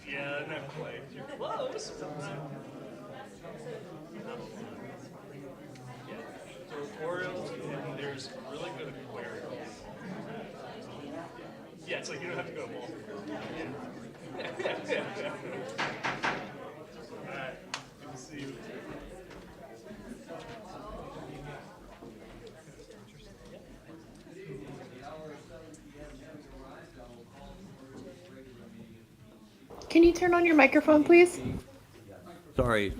Yeah, not quite. You're close. Yeah. So Orioles, and there's really good aquariums. Yeah, it's like you don't have to go to Baltimore. Yeah. All right. Good to see you. Can you turn on your microphone, please? Sorry.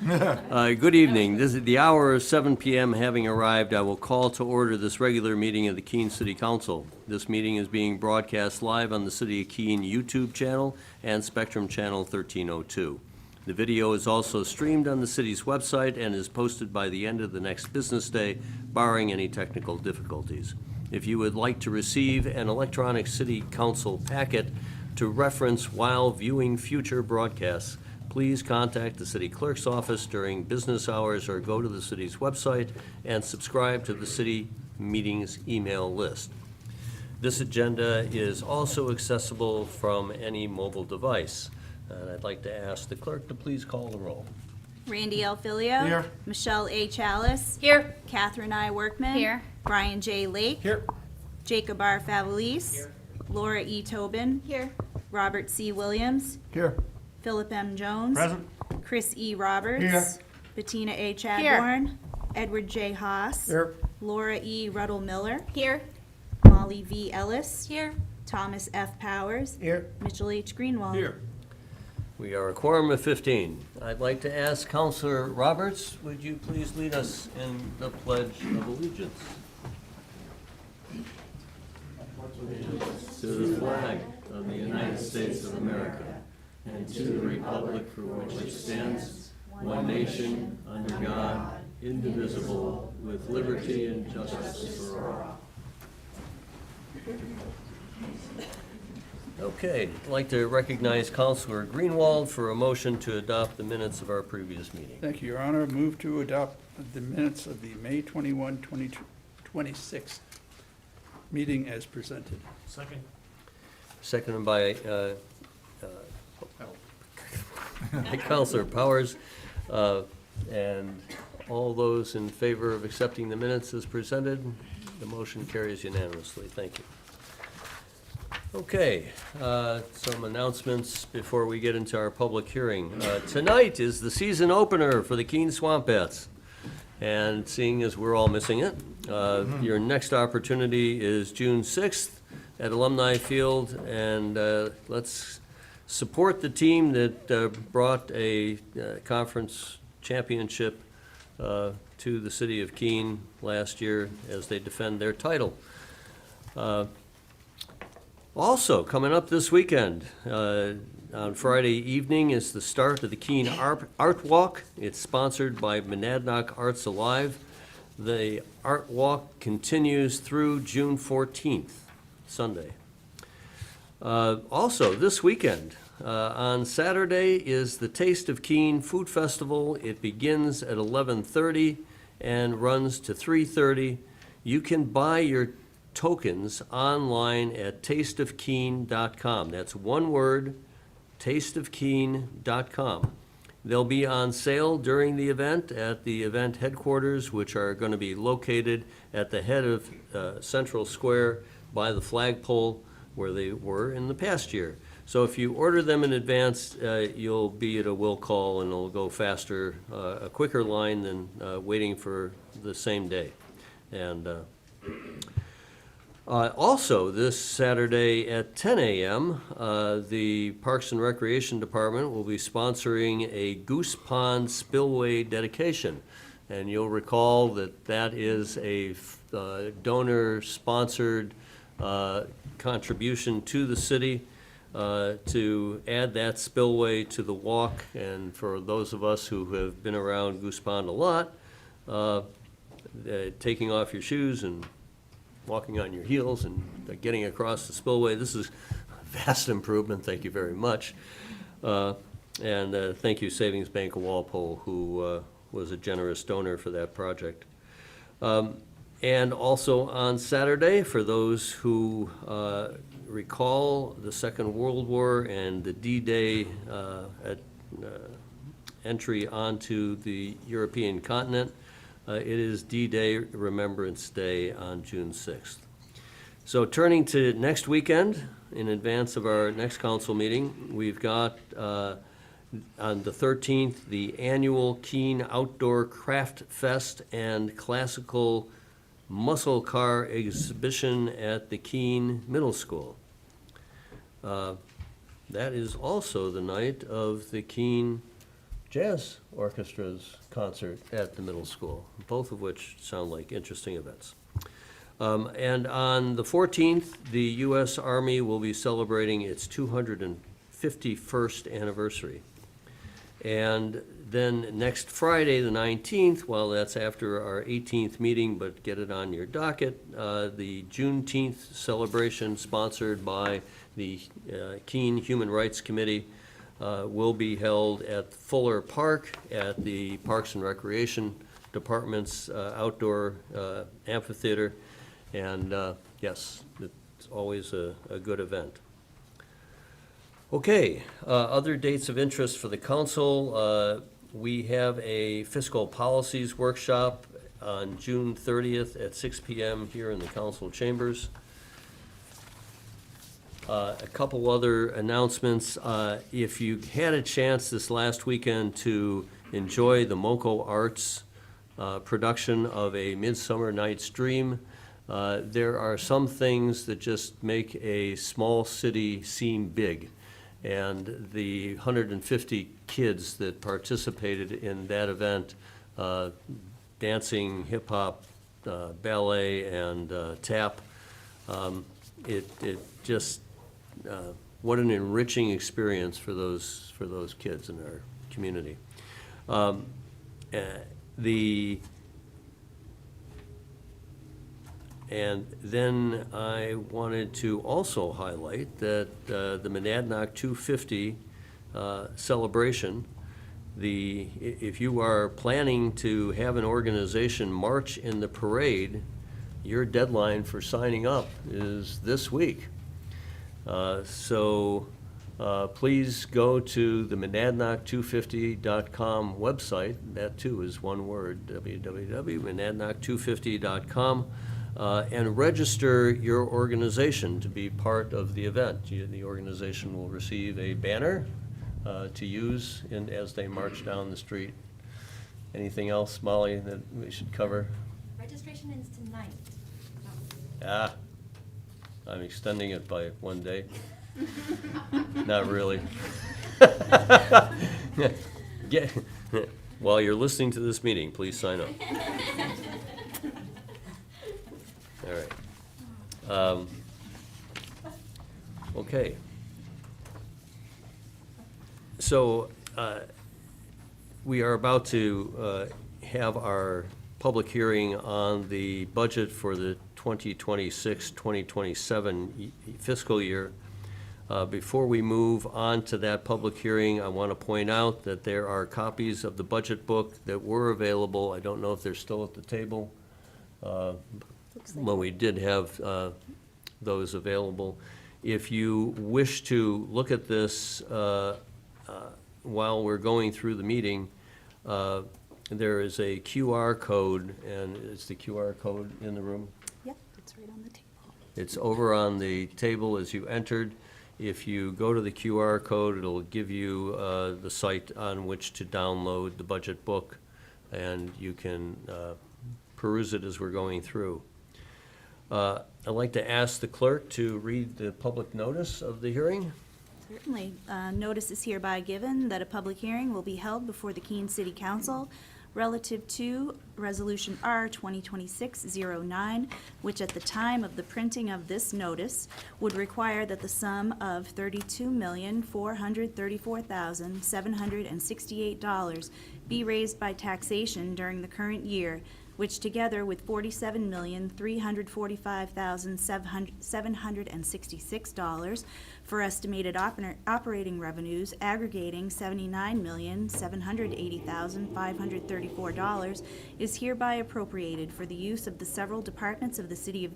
Good evening. This is the hour of 7 p.m. Having arrived, I will call to order this regular meeting of the Keene City Council. This meeting is being broadcast live on the City of Keene YouTube channel and Spectrum Channel 1302. The video is also streamed on the city's website and is posted by the end of the next business day, barring any technical difficulties. If you would like to receive an electronic City Council packet to reference while viewing future broadcasts, please contact the city clerk's office during business hours or go to the city's website and subscribe to the city meetings email list. This agenda is also accessible from any mobile device. And I'd like to ask the clerk to please call the roll. Randy Alfilio. Here. Michelle A. Chalice. Here. Catherine I. Workman. Here. Brian J. Lake. Here. Jacob R. Favalise. Here. Laura E. Tobin. Here. Robert C. Williams. Here. Philip M. Jones. Present. Chris E. Roberts. Here. Bettina A. Chadbourne. Edward J. Haas. Here. Laura E. Ruddle Miller. Here. Molly V. Ellis. Here. Thomas F. Powers. Here. Mitchell H. Greenwald. We are a quorum of 15. I'd like to ask Councilor Roberts, would you please lead us in the Pledge of Allegiance? To the flag of the United States of America and to the republic for which it stands, one nation, under God, indivisible, with liberty and justice for all. Okay, I'd like to recognize Councilor Greenwald for a motion to adopt the minutes of our previous meeting. Thank you, Your Honor. Move to adopt the minutes of the May 21, 2026 meeting as presented. Second. Seconded by Councilor Powers. And all those in favor of accepting the minutes as presented, the motion carries unanimously. Thank you. Okay, some announcements before we get into our public hearing. Tonight is the season opener for the Keene Swampets. And seeing as we're all missing it, your next opportunity is June 6th at Alumni Field. And let's support the team that brought a conference championship to the city of Keene last year as they defend their title. Also, coming up this weekend, on Friday evening is the start of the Keene Art Walk. It's sponsored by Monadnock Arts Alive. The Art Walk continues through June 14th, Sunday. Also, this weekend, on Saturday is the Taste of Keene Food Festival. It begins at 11:30 and runs to 3:30. You can buy your tokens online at tasteofkeene.com. That's one word, tasteofkeene.com. They'll be on sale during the event at the event headquarters, which are going to be located at the head of Central Square by the flagpole where they were in the past year. So if you order them in advance, you'll be at a will call and it'll go faster, a quicker line than waiting for the same day. And also, this Saturday at 10 a.m., the Parks and Recreation Department will be sponsoring a Goose Pond Spillway dedication. And you'll recall that that is a donor-sponsored contribution to the city to add that spillway to the walk. And for those of us who have been around Goose Pond a lot, taking off your shoes and walking on your heels and getting across the spillway. This is a vast improvement. Thank you very much. And thank you, Savings Bank of Walpole, who was a generous donor for that project. And also on Saturday, for those who recall the Second World War and the D-Day entry onto the European continent, it is D-Day Remembrance Day on June 6th. So turning to next weekend, in advance of our next council meeting, we've got on the 13th, the annual Keene Outdoor Craft Fest and Classical Muscle Car Exhibition at the Keene Middle School. That is also the night of the Keene Jazz Orchestra's concert at the middle school, both of which sound like interesting events. And on the 14th, the U.S. Army will be celebrating its 251st anniversary. And then next Friday, the 19th, well, that's after our 18th meeting, but get it on your docket, the Juneteenth celebration sponsored by the Keene Human Rights Committee will be held at Fuller Park at the Parks and Recreation Department's outdoor amphitheater. And yes, it's always a good event. Okay, other dates of interest for the council. We have a fiscal policies workshop on June 30th at 6 p.m. here in the council chambers. A couple other announcements. If you had a chance this last weekend to enjoy the Moco Arts production of A Midsummer Night's Dream, there are some things that just make a small city seem big. And the 150 kids that participated in that event, dancing, hip-hop, ballet, and tap, it just, what an enriching experience for those kids in our community. And then I wanted to also highlight that the Monadnock 250 celebration, if you are planning to have an organization march in the parade, your deadline for signing up is this week. So please go to the monadnock250.com website. That too is one word, www.monadnock250.com. And register your organization to be part of the event. The organization will receive a banner to use as they march down the street. Anything else, Molly, that we should cover? Registration is tonight. I'm extending it by one day. Not really. While you're listening to this meeting, please sign up. All right. Okay. So we are about to have our public hearing on the budget for the 2026-2027 fiscal year. Before we move on to that public hearing, I want to point out that there are copies of the budget book that were available. I don't know if they're still at the table. Well, we did have those available. If you wish to look at this while we're going through the meeting, there is a QR code, and is the QR code in the room? Yep, it's right on the table. It's over on the table as you entered. If you go to the QR code, it'll give you the site on which to download the budget book, and you can peruse it as we're going through. I'd like to ask the clerk to read the public notice of the hearing. Certainly. Notice is hereby given that a public hearing will be held before the Keene City Council relative to Resolution R 2026-09, which at the time of the printing of this notice would require that the sum of $32,434,768 be raised by taxation during the current year which together with $47,345,766 for estimated operating revenues aggregating $79,780,534, is hereby appropriated for the use of the several departments of the city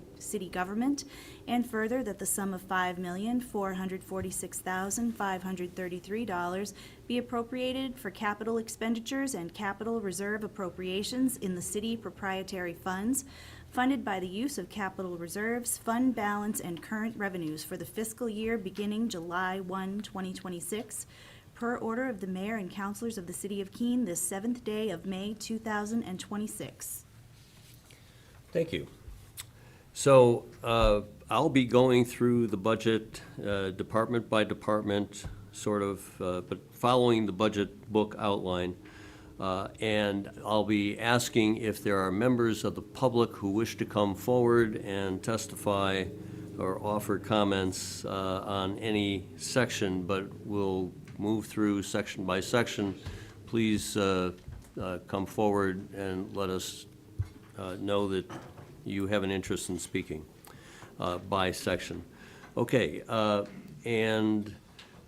government, and further that the sum of $5,446,533 be appropriated for capital expenditures and capital reserve appropriations in the city proprietary funds, funded by the use of capital reserves, fund balance, and current revenues for the fiscal year beginning July 1, 2026, per order of the mayor and councilors of the city of Keene, this 7th day of May, 2026. Thank you. So I'll be going through the budget department by department, sort of, but following the budget book outline. And I'll be asking if there are members of the public who wish to come forward and testify or offer comments on any section, but we'll move through section by section. Please come forward and let us know that you have an interest in speaking by section. Okay, and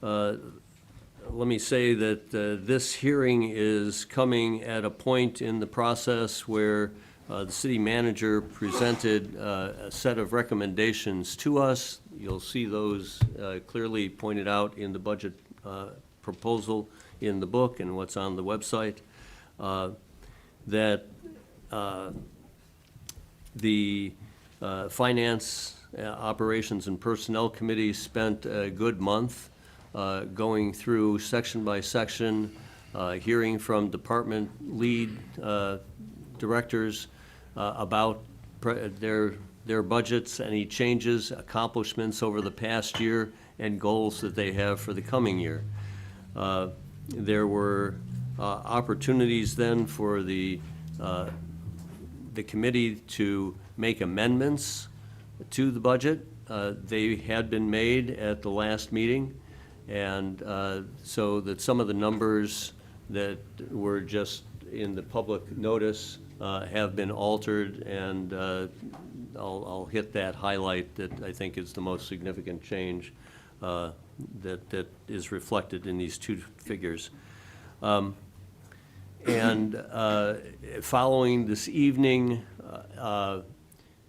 let me say that this hearing is coming at a point in the process where the city manager presented a set of recommendations to us. You'll see those clearly pointed out in the budget proposal in the book and what's on the website. That the Finance, Operations, and Personnel Committee spent a good month going through section by section, hearing from department lead directors about their budgets, any changes, accomplishments over the past year, and goals that they have for the coming year. There were opportunities then for the committee to make amendments to the budget. They had been made at the last meeting. And so that some of the numbers that were just in the public notice have been altered, and I'll hit that highlight that I think is the most significant change that is reflected in these two figures. And following this evening,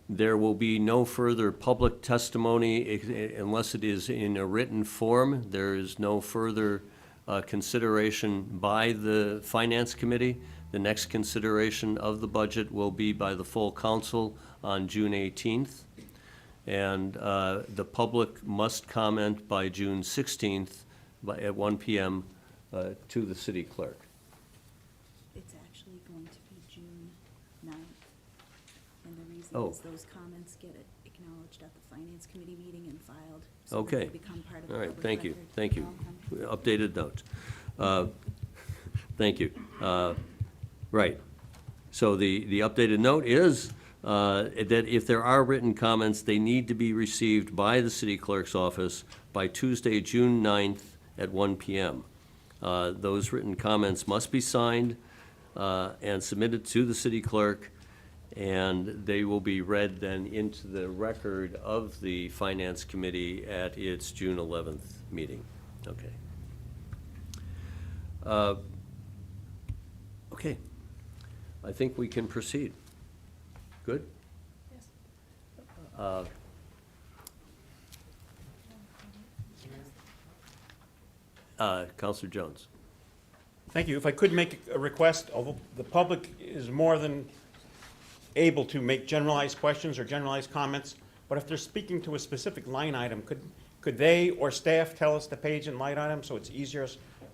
there will be no further public testimony unless it is in a written form. There is no further consideration by the Finance Committee. The next consideration of the budget will be by the full council on June 18th. And the public must comment by June 16th at 1 p.m. To the city clerk. It's actually going to be June 9th. And the reason Oh. is those comments get acknowledged at the Finance Committee meeting and filed. So Okay. that they become part of the All right, public thank you, record. thank you. Updated notes. Thank you. Right. So the updated note is that if there are written comments, they need to be received by the city clerk's office by Tuesday, June 9th at 1 p.m. Those written comments must be signed and submitted to the city clerk, and they will be read then into the record of the Finance Committee at its June 11th meeting. Okay. Okay. I think we can proceed. Good? Yes. Counselor Jones. Thank you. If I could make a request, although the public is more than able to make generalized questions or generalized comments, but if they're speaking to a specific line item, could they or staff tell us the page and line item so it's easier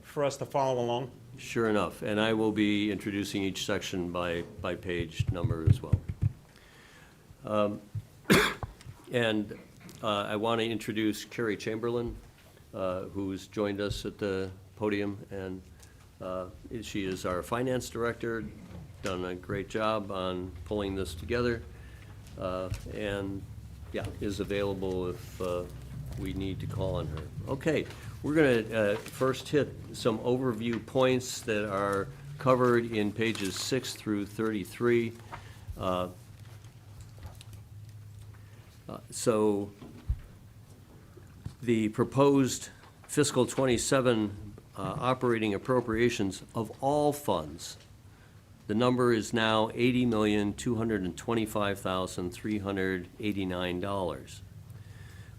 for us to follow along? Sure enough, and I will be introducing each section by page number as well. And I want to introduce Carrie Chamberlain, who's joined us at the podium, and she is our finance director, done a great job on pulling this together, and yeah, is available if we need to call on her. Okay, we're going to first hit some overview points that are covered in pages 6 through 33. So the proposed fiscal '27 operating appropriations of all funds, the number is now $80,225,389,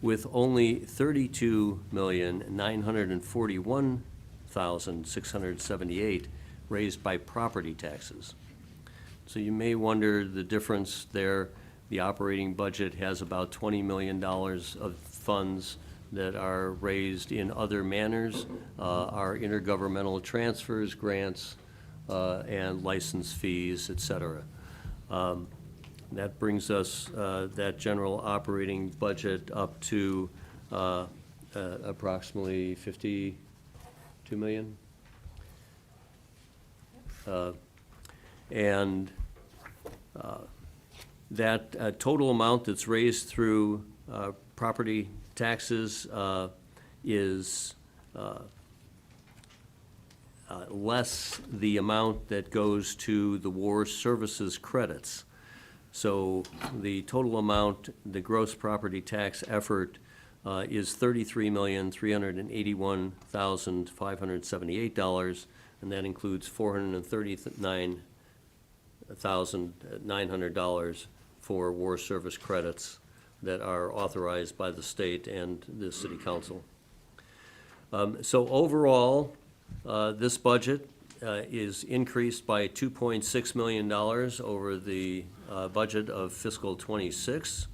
with only $32,941,678 raised by property taxes. So you may wonder the difference there. The operating budget has about $20 million of funds that are raised in other manners, our intergovernmental transfers, grants, and license fees, et cetera. That brings us, that general operating budget up to approximately 52 million. And that total amount that's raised through property taxes is less the amount that goes to the war services credits. So the total amount, the gross property tax effort is $33,381,578, and that includes $439,900 for war service credits that are authorized by the state and the city council. So overall, this budget is increased by $2.6 million over the budget of fiscal '26.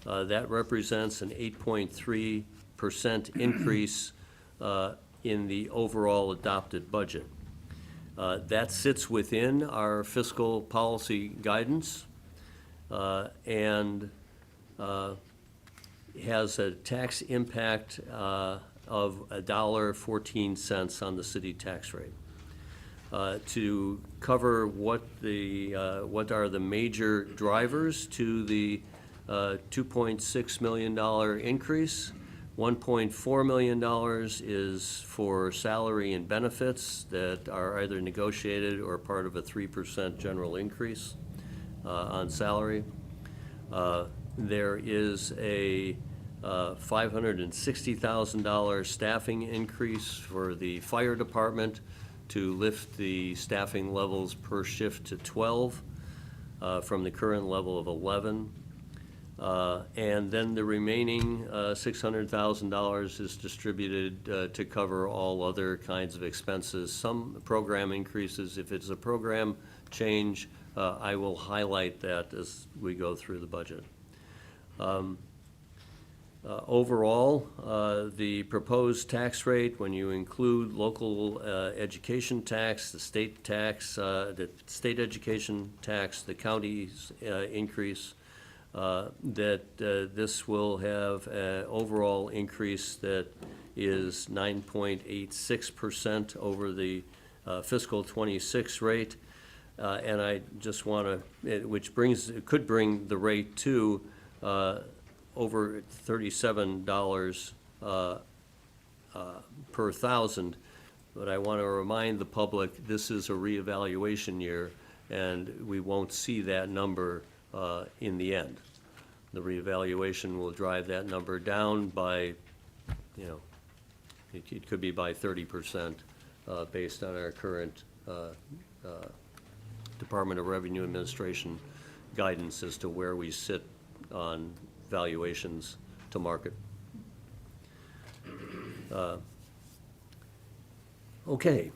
That represents an 8.3% increase in the overall adopted budget. That sits within our fiscal policy guidance and has a tax impact of $1.14 on the city tax rate. To cover what are the major drivers to the $2.6 million increase, $1.4 million is for salary and benefits that are either negotiated or part of a 3% general increase on salary. There is a $560,000 staffing increase for the fire department to lift the staffing levels per shift to 12 from the current level of 11. And then the remaining $600,000 is distributed to cover all other kinds of expenses. Some program increases. If it's a program change, I will highlight that as we go through the budget. Overall, the proposed tax rate, when you include local education tax, the state education tax, the county's increase, that this will have an overall increase that is 9.86% over the fiscal '26 rate. And I just want to, could bring the rate to over $37 per thousand. But I want to remind the public, this is a reevaluation year, and we won't see that number in the end. The reevaluation will drive that number down by, it could be by 30% based on our current Department of Revenue Administration guidance as to where we sit on valuations to market. Okay.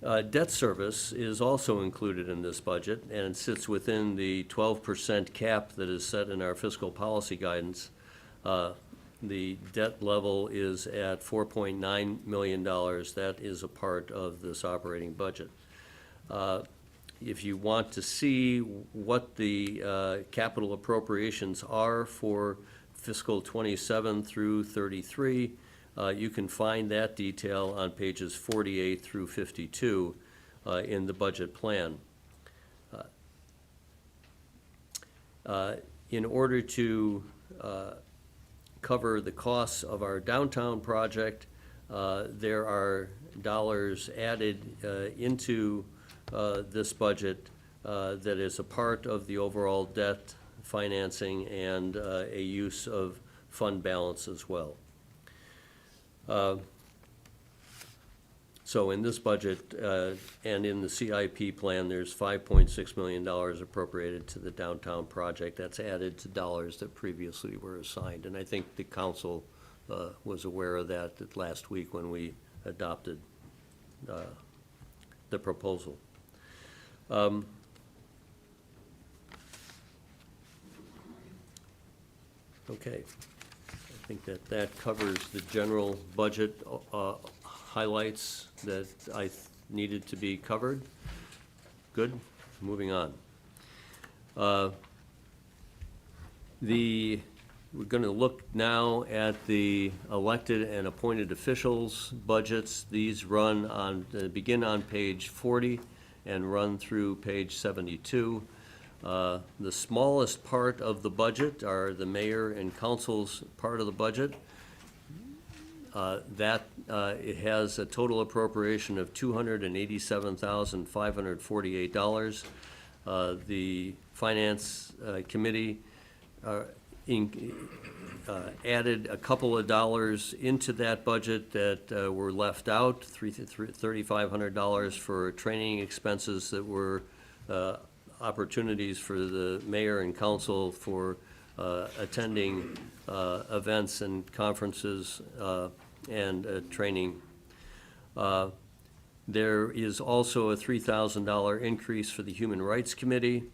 Debt service is also included in this budget and sits within the 12% cap that is set in our fiscal policy guidance. The debt level is at $4.9 million. That is a part of this operating budget. If you want to see what the capital appropriations are for fiscal '27 through '33, you can find that detail on pages 48 through 52 in the budget plan. In order to cover the costs of our downtown project, there are dollars added into this budget that is a part of the overall debt financing and a use of fund balance as well. So in this budget and in the CIP plan, there's $5.6 million appropriated to the downtown project. That's added to dollars that previously were assigned. And I think the council was aware of that last week when we adopted the proposal. Okay. I think that covers the general budget highlights that I needed to be covered. Good, moving on. We're going to look now at the elected and appointed officials' budgets. These begin on page 40 and run through page 72. The smallest part of the budget are the mayor and council's part of the budget. It has a total appropriation of $287,548. The Finance Committee added a couple of dollars into that budget that were left out, $3,500 for training expenses that were opportunities for the mayor and council for attending events and conferences and training. There is also a $3,000 increase for the Human Rights Committee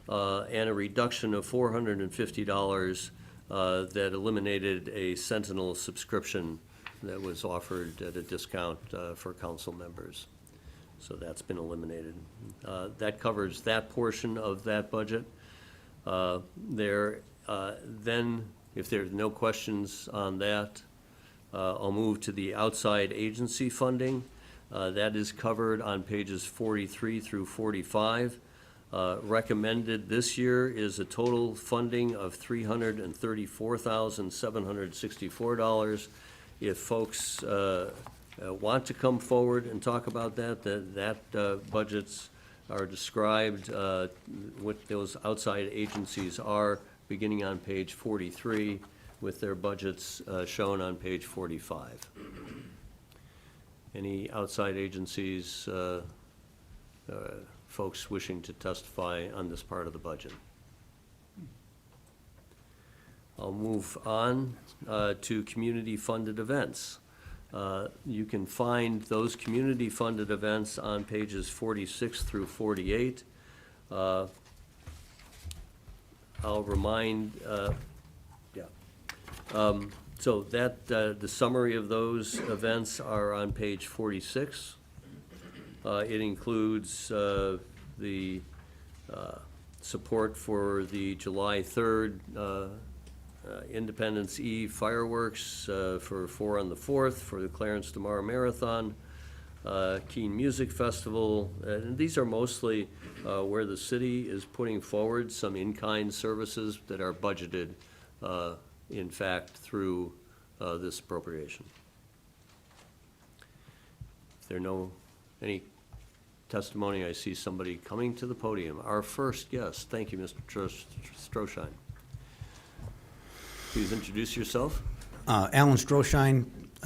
and a reduction of $450 that eliminated a Sentinel subscription that was offered at a discount for council members. So that's been eliminated. That covers that portion of that budget. Then, if there's no questions on that, I'll move to the outside agency funding. That is covered on pages 43 through 45. Recommended this year is a total funding of $334,764. If folks want to come forward and talk about that budgets are described, what those outside agencies are, beginning on page 43, with their budgets shown on page 45. Any outside agencies, folks wishing to testify on this part of the budget? I'll move on to community-funded events. You can find those community-funded events on pages 46 through 48. I'll remind, so that the summary of those events are on page 46. It includes the support for the July 3rd Independence Eve fireworks for 4 on the 4th, for the Clarence DeMar Marathon, Keene Music Festival, and these are mostly where the city is putting forward some in-kind services that are budgeted, in fact, through this appropriation. If there are any testimony, I see somebody coming to the podium. Our first guest. Thank you, Mr. Stroschein. Please introduce yourself. Alan Stroschein,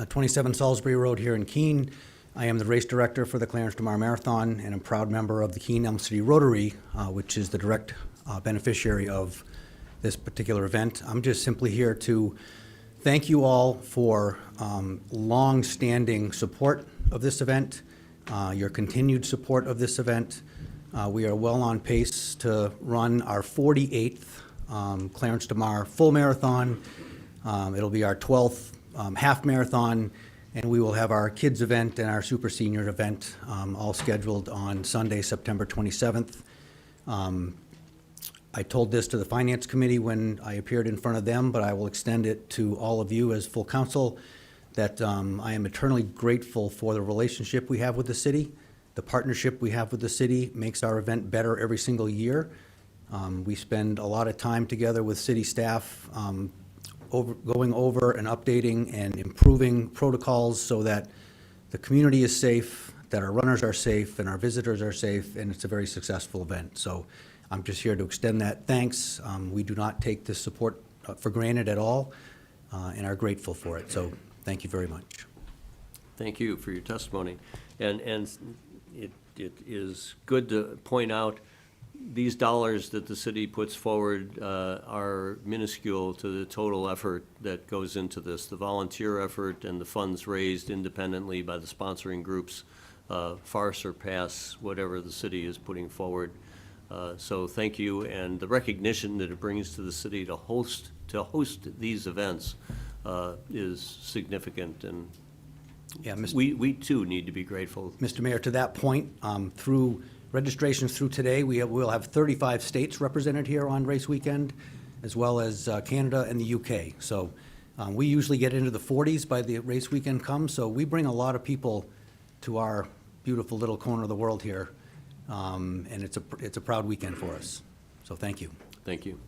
27 Salisbury Road here in Keene. I am the race director for the Clarence DeMar Marathon and a proud member of the Keene Elm City Rotary, which is the direct beneficiary of this particular event. I'm just simply here to thank you all for long-standing support of this event, your continued support of this event. We are well on pace to run our 48th Clarence DeMar full marathon. It'll be our 12th half marathon, and we will have our kids event and our super senior event all scheduled on Sunday, September 27th. I told this to the Finance Committee when I appeared in front of them, but I will extend it to all of you as full council, that I am eternally grateful for the relationship we have with the city. The partnership we have with the city makes our event better every single year. We spend a lot of time together with city staff going over and updating and improving protocols so that the community is safe, that our runners are safe and our visitors are safe, and it's a very successful event. So I'm just here to extend that thanks. We do not take this support for granted at all, and are grateful for it. So thank you very much. Thank you for your testimony. And it is good to point out these dollars that the city puts forward are minuscule to the total effort that goes into this. The volunteer effort and the funds raised independently by the sponsoring groups far surpass whatever the city is putting forward. So thank you, and the recognition that it brings to the city to host these events is significant, and Yeah, Mr. we too need to be grateful. Mr. Mayor, to that point, through registrations through today, we'll have 35 states represented here on race weekend, as well as Canada and the UK. So we usually get into the 40s by the race weekend comes, so we bring a lot of people to our beautiful little corner of the world here, and it's a proud weekend for us. So thank you. Thank you.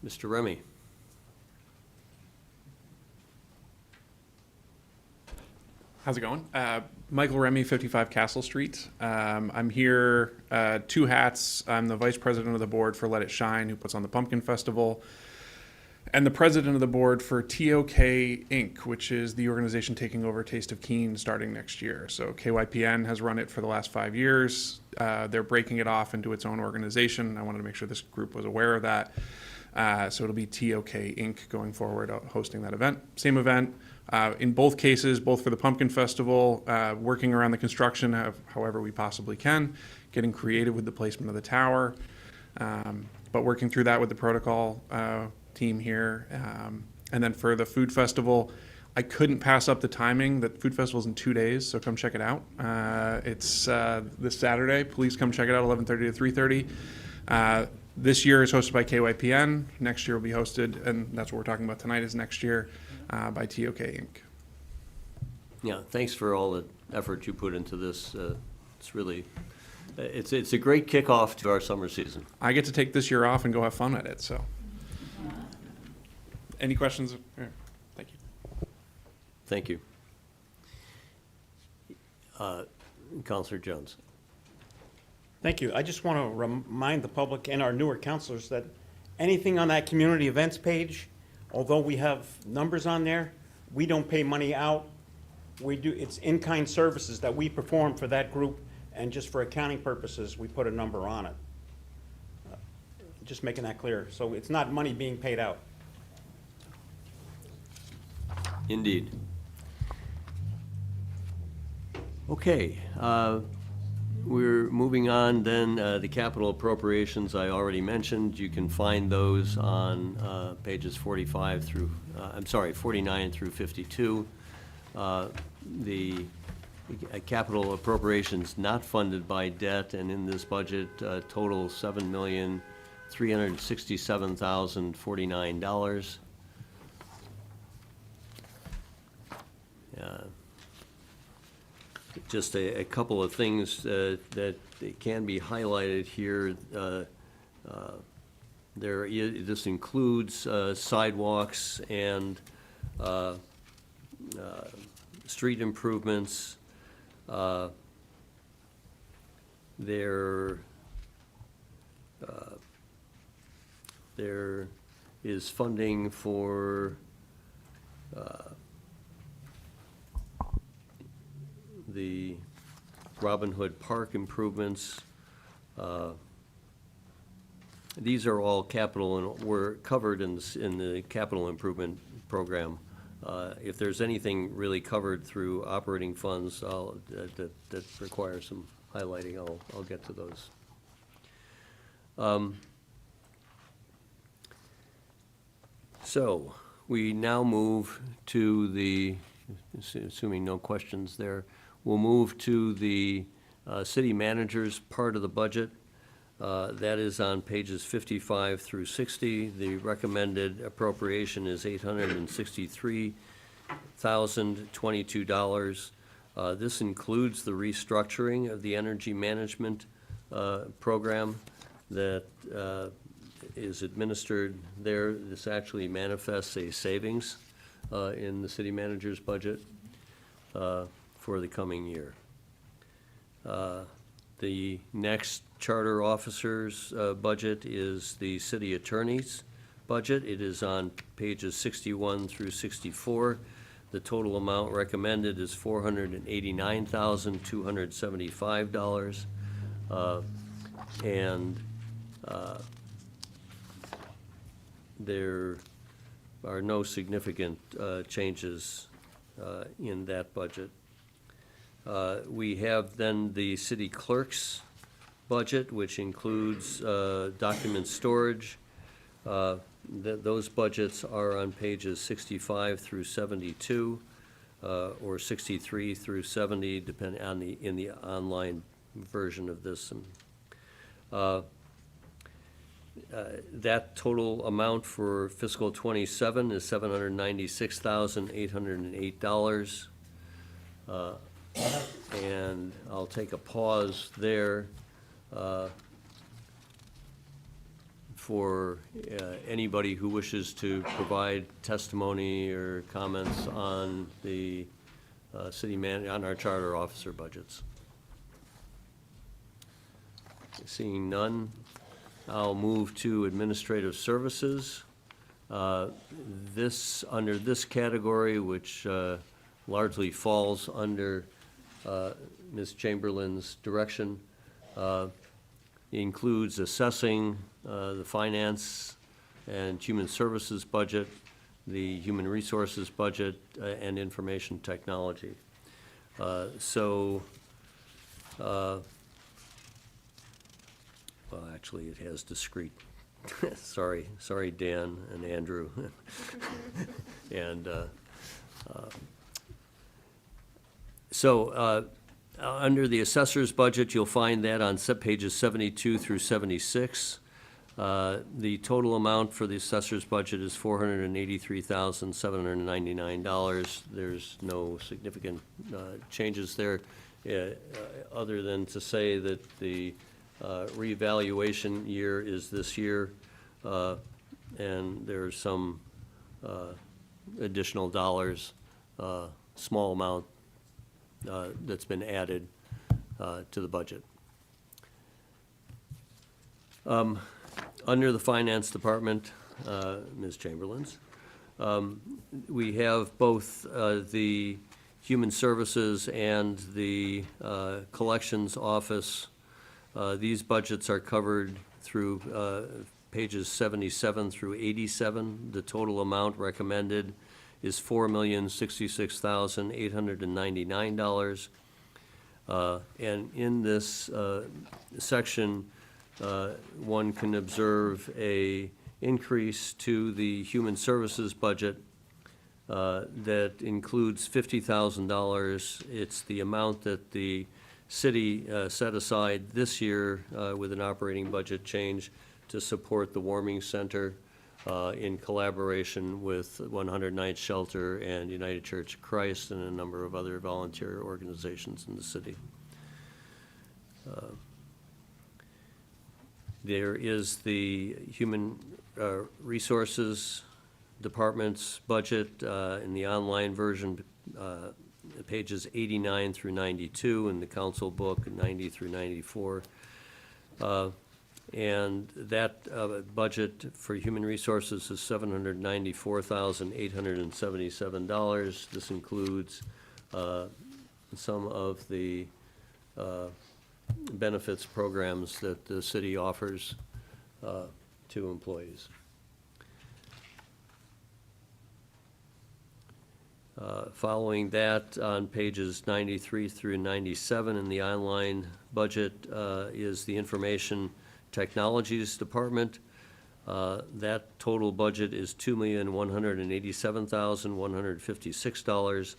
Mr. Remy? How's it going? Michael Remy, 55 Castle Street. I'm here, two hats. I'm the vice president of the board for Let It Shine, who puts on the Pumpkin Festival, and the president of the board for TOK Inc., which is the organization taking over Taste of Keene starting next year. So KYPN has run it for the last 5 years. They're breaking it off into its own organization. I wanted to make sure this group was aware of that. So it'll be TOK Inc. going forward, hosting that event. Same event. In both cases, both for the Pumpkin Festival, working around the construction however we possibly can, getting creative with the placement of the tower, but working through that with the protocol team here. And then for the Food Festival, I couldn't pass up the timing. The Food Festival is in 2 days, so come check it out. It's this Saturday. Please come check it out, 11:30 to 3:30. This year is hosted by KYPN. Next year will be hosted, and that's what we're talking about tonight, is next year, by TOK Inc. Yeah, thanks for all the effort you put into this. It's really, it's a great kickoff to our summer season. I get to take this year off and go have fun at it, so. Any questions? Thank you. Thank you. Counselor Jones. Thank you. I just want to remind the public and our newer counselors that anything on that community events page, although we have numbers on there, we don't pay money out. It's in-kind services that we perform for that group, and just for accounting purposes, we put a number on it. Just making that clear. So it's not money being paid out. Indeed. Okay, we're moving on then. The capital appropriations I already mentioned. You can find those on pages 49 through 52. The capital appropriations not funded by debt, and in this budget total $7,367,049. Just a couple of things that can be highlighted here. This includes sidewalks and street improvements. There is funding for the Robin Hood Park improvements. These are all capital and were covered in the capital improvement program. If there's anything really covered through operating funds, that requires some highlighting, I'll get to those. So we now move to the, assuming no questions there, we'll move to the city manager's part of the budget. That is on pages 55 through 60. The recommended appropriation is $863,022. This includes the restructuring of the energy management program that is administered there. This actually manifests a savings in the city manager's budget. for the coming year. The next charter officer's budget is the city attorney's budget. It is on pages 61 through 64. The total amount recommended is $489,275. And there are no significant changes in that budget. We have then the city clerk's budget, which includes document storage. Those budgets are on pages 65 through 72, or 63 through 70, depending on in the online version of this. That total amount for fiscal '27 is $796,808. And I'll take a pause there for anybody who wishes to provide testimony or comments on the on our charter officer budgets. Seeing none, I'll move to administrative services. Under this category, which largely falls under Ms. Chamberlain's direction, includes assessing the finance and human services budget, the human resources budget, and information technology. Well, actually, it has discrete. Sorry, Dan and Andrew. And under the assessor's budget, you'll find that on pages 72 through 76. The total amount for the assessor's budget is $483,799. There's no significant changes there, other than to say that the revaluation year is this year, and there's some additional dollars, small amount, that's been added to the budget. Under the finance department, Ms. Chamberlain's, we have both the human services and the collections office. These budgets are covered through pages 77 through 87. The total amount recommended is $4,066,899. And in this section, one can observe a increase to the human services budget that includes $50,000. It's the amount that the city set aside this year with an operating budget change to support the warming center in collaboration with 109th Shelter and United Church of Christ and a number of other volunteer organizations in the city. There is the human resources department's budget in the online version, pages 89 through 92, in the council book, 90 through 94. And that budget for human resources is $794,877. This includes some of the benefits programs that the city offers to employees. Following that, on pages 93 through 97 in the online budget is the information technologies department. That total budget is $2,187,156.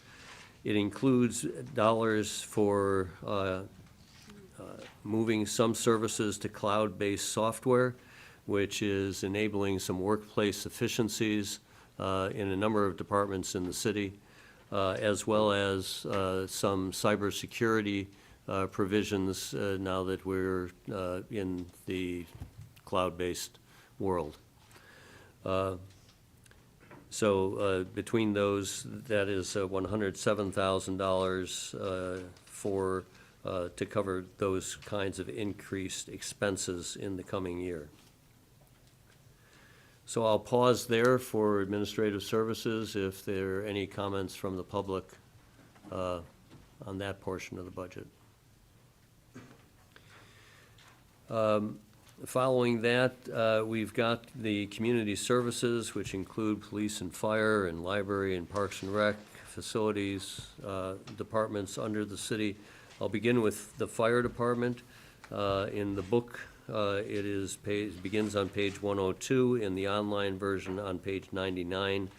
It includes dollars for moving some services to cloud-based software, which is enabling some workplace efficiencies in a number of departments in the city, as well as some cybersecurity provisions now that we're in the cloud-based world. So between those, that is $107,000 for, to cover those kinds of increased expenses in the coming year. So I'll pause there for administrative services if there are any comments from the public on that portion of the budget. Following that, we've got the community services, which include police and fire and library and parks and rec facilities, departments under the city. I'll begin with the fire department. In the book, it begins on page 102, in the online version on page 99.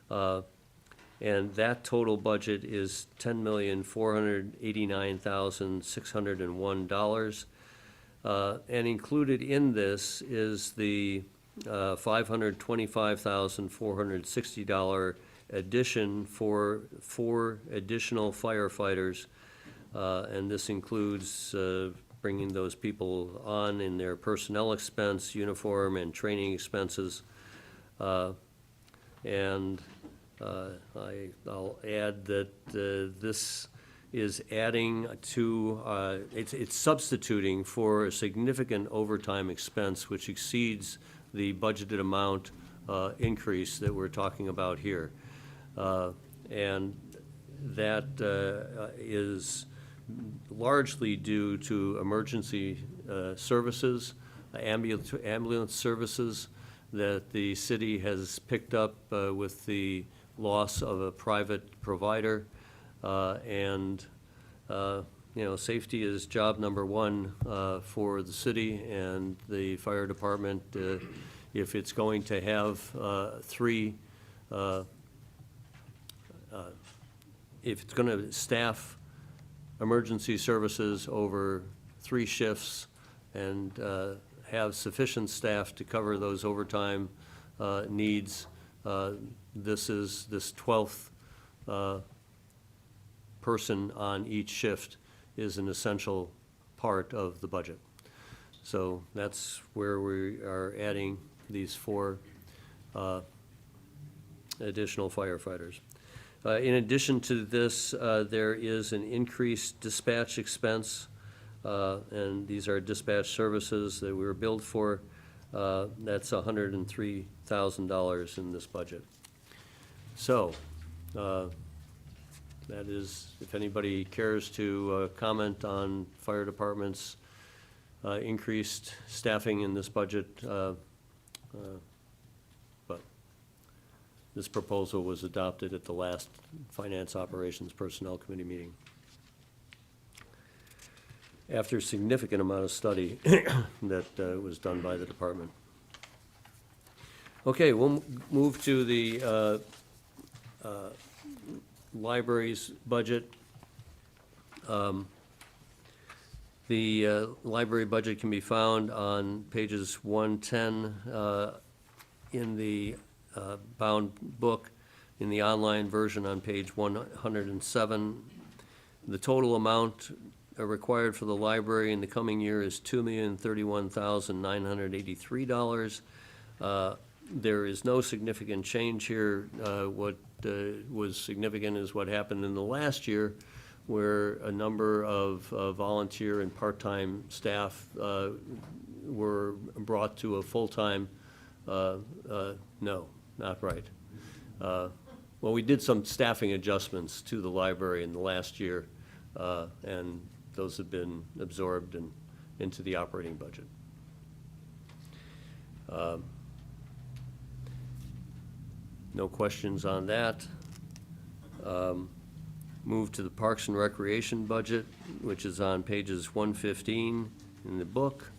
And that total budget is $10,489,601. And included in this is the $525,460 addition for 4 additional firefighters. And this includes bringing those people on in their personnel expense, uniform, and training expenses. And I'll add that this is adding to, it's substituting for a significant overtime expense which exceeds the budgeted amount increase that we're talking about here. And that is largely due to emergency services, ambulance services that the city has picked up with the loss of a private provider. And safety is job number one for the city and the fire department. If it's going to have if it's going to staff emergency services over 3 shifts and have sufficient staff to cover those overtime needs, this 12th person on each shift is an essential part of the budget. So that's where we are adding these 4 additional firefighters. In addition to this, there is an increased dispatch expense, and these are dispatch services that we were billed for. That's $103,000 in this budget. So, that is, if anybody cares to comment on fire department's increased staffing in this budget, but this proposal was adopted at the last Finance Operations Personnel Committee meeting after a significant amount of study that was done by the department. Okay, we'll move to the library's budget. The library budget can be found on pages 110 in the bound book, in the online version on page 107. The total amount required for the library in the coming year is $2,031,983. There is no significant change here. What was significant is what happened in the last year, where a number of volunteer and part-time staff were brought to a full-time, no, not right. Well, we did some staffing adjustments to the library in the last year, and those have been absorbed into the operating budget. No questions on that. Move to the Parks and Recreation budget, which is on pages 115 in the book,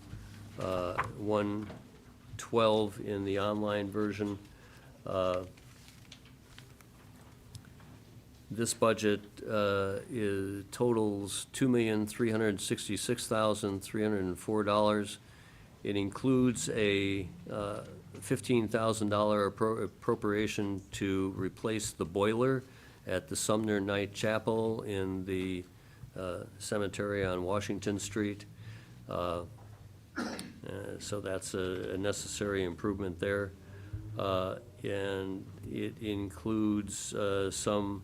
112 in the online version. This budget totals $2,366,304. It includes a $15,000 appropriation to replace the boiler at the Sumner Night Chapel in the cemetery on Washington Street. So that's a necessary improvement there. and it includes some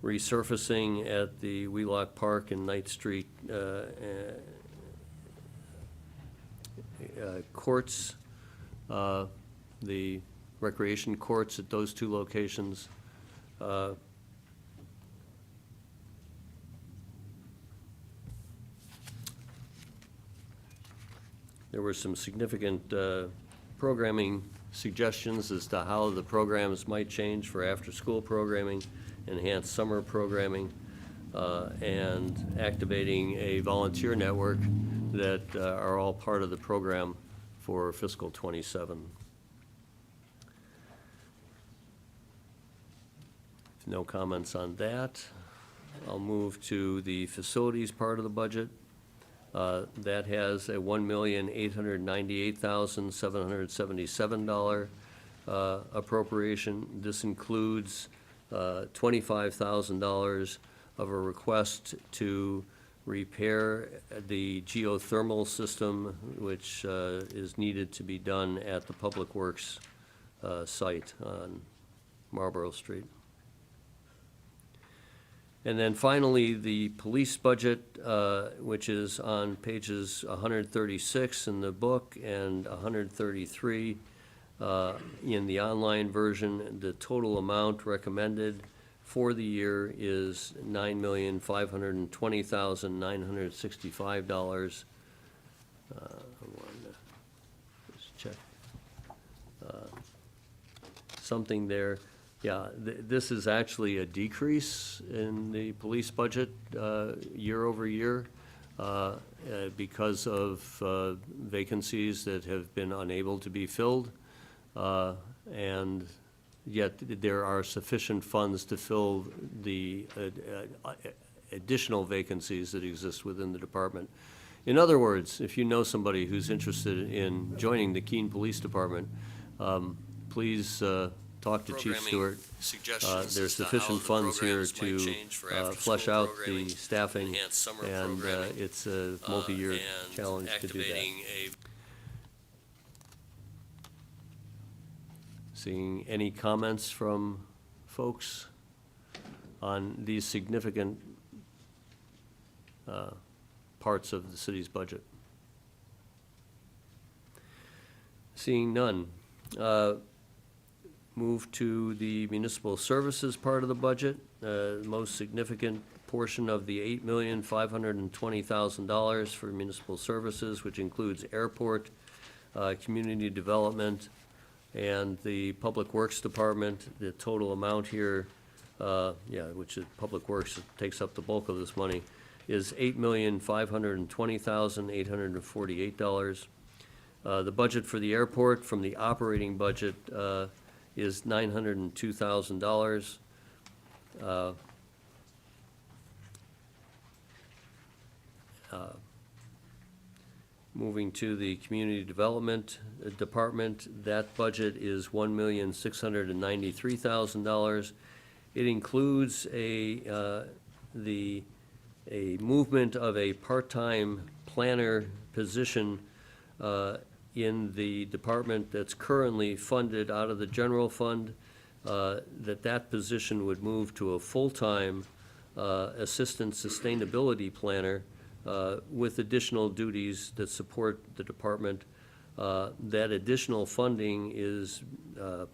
resurfacing at the Wheelock Park and Knight Street courts, the recreation courts at those two locations. There were some significant programming suggestions as to how the programs might change for after-school programming, enhanced summer programming, and activating a volunteer network that are all part of the program for fiscal '27. No comments on that. I'll move to the facilities part of the budget. That has a $1,898,777 appropriation. This includes $25,000 of a request to repair the geothermal system, which is needed to be done at the Public Works site on Marlborough Street. And then finally, the police budget, which is on pages 136 in the book and 133 in the online version. The total amount recommended for the year is $9,520,965. I wanted to just check something there. Yeah, this is actually a decrease in the police budget year over year because of vacancies that have been unable to be filled. And yet there are sufficient funds to fill the additional vacancies that exist within the department. In other words, if you know somebody who's interested in joining the Keene Police Department, please talk to Chief Stewart. There's sufficient funds here to flesh out the staffing, and it's a multi-year challenge to do that. Seeing any comments from folks on these significant parts of the city's budget? Seeing none. Move to the municipal services part of the budget. The most significant portion of the $8,520,000 for municipal services, which includes airport, community development, and the Public Works Department. The total amount here, which is Public Works, takes up the bulk of this money, is $8,520,848. The budget for the airport from the operating budget is $902,000. Moving to the community development department, that budget is $1,693,000. It includes a movement of a part-time planner position in the department that's currently funded out of the general fund, that position would move to a full-time assistant sustainability planner with additional duties that support the department. That additional funding is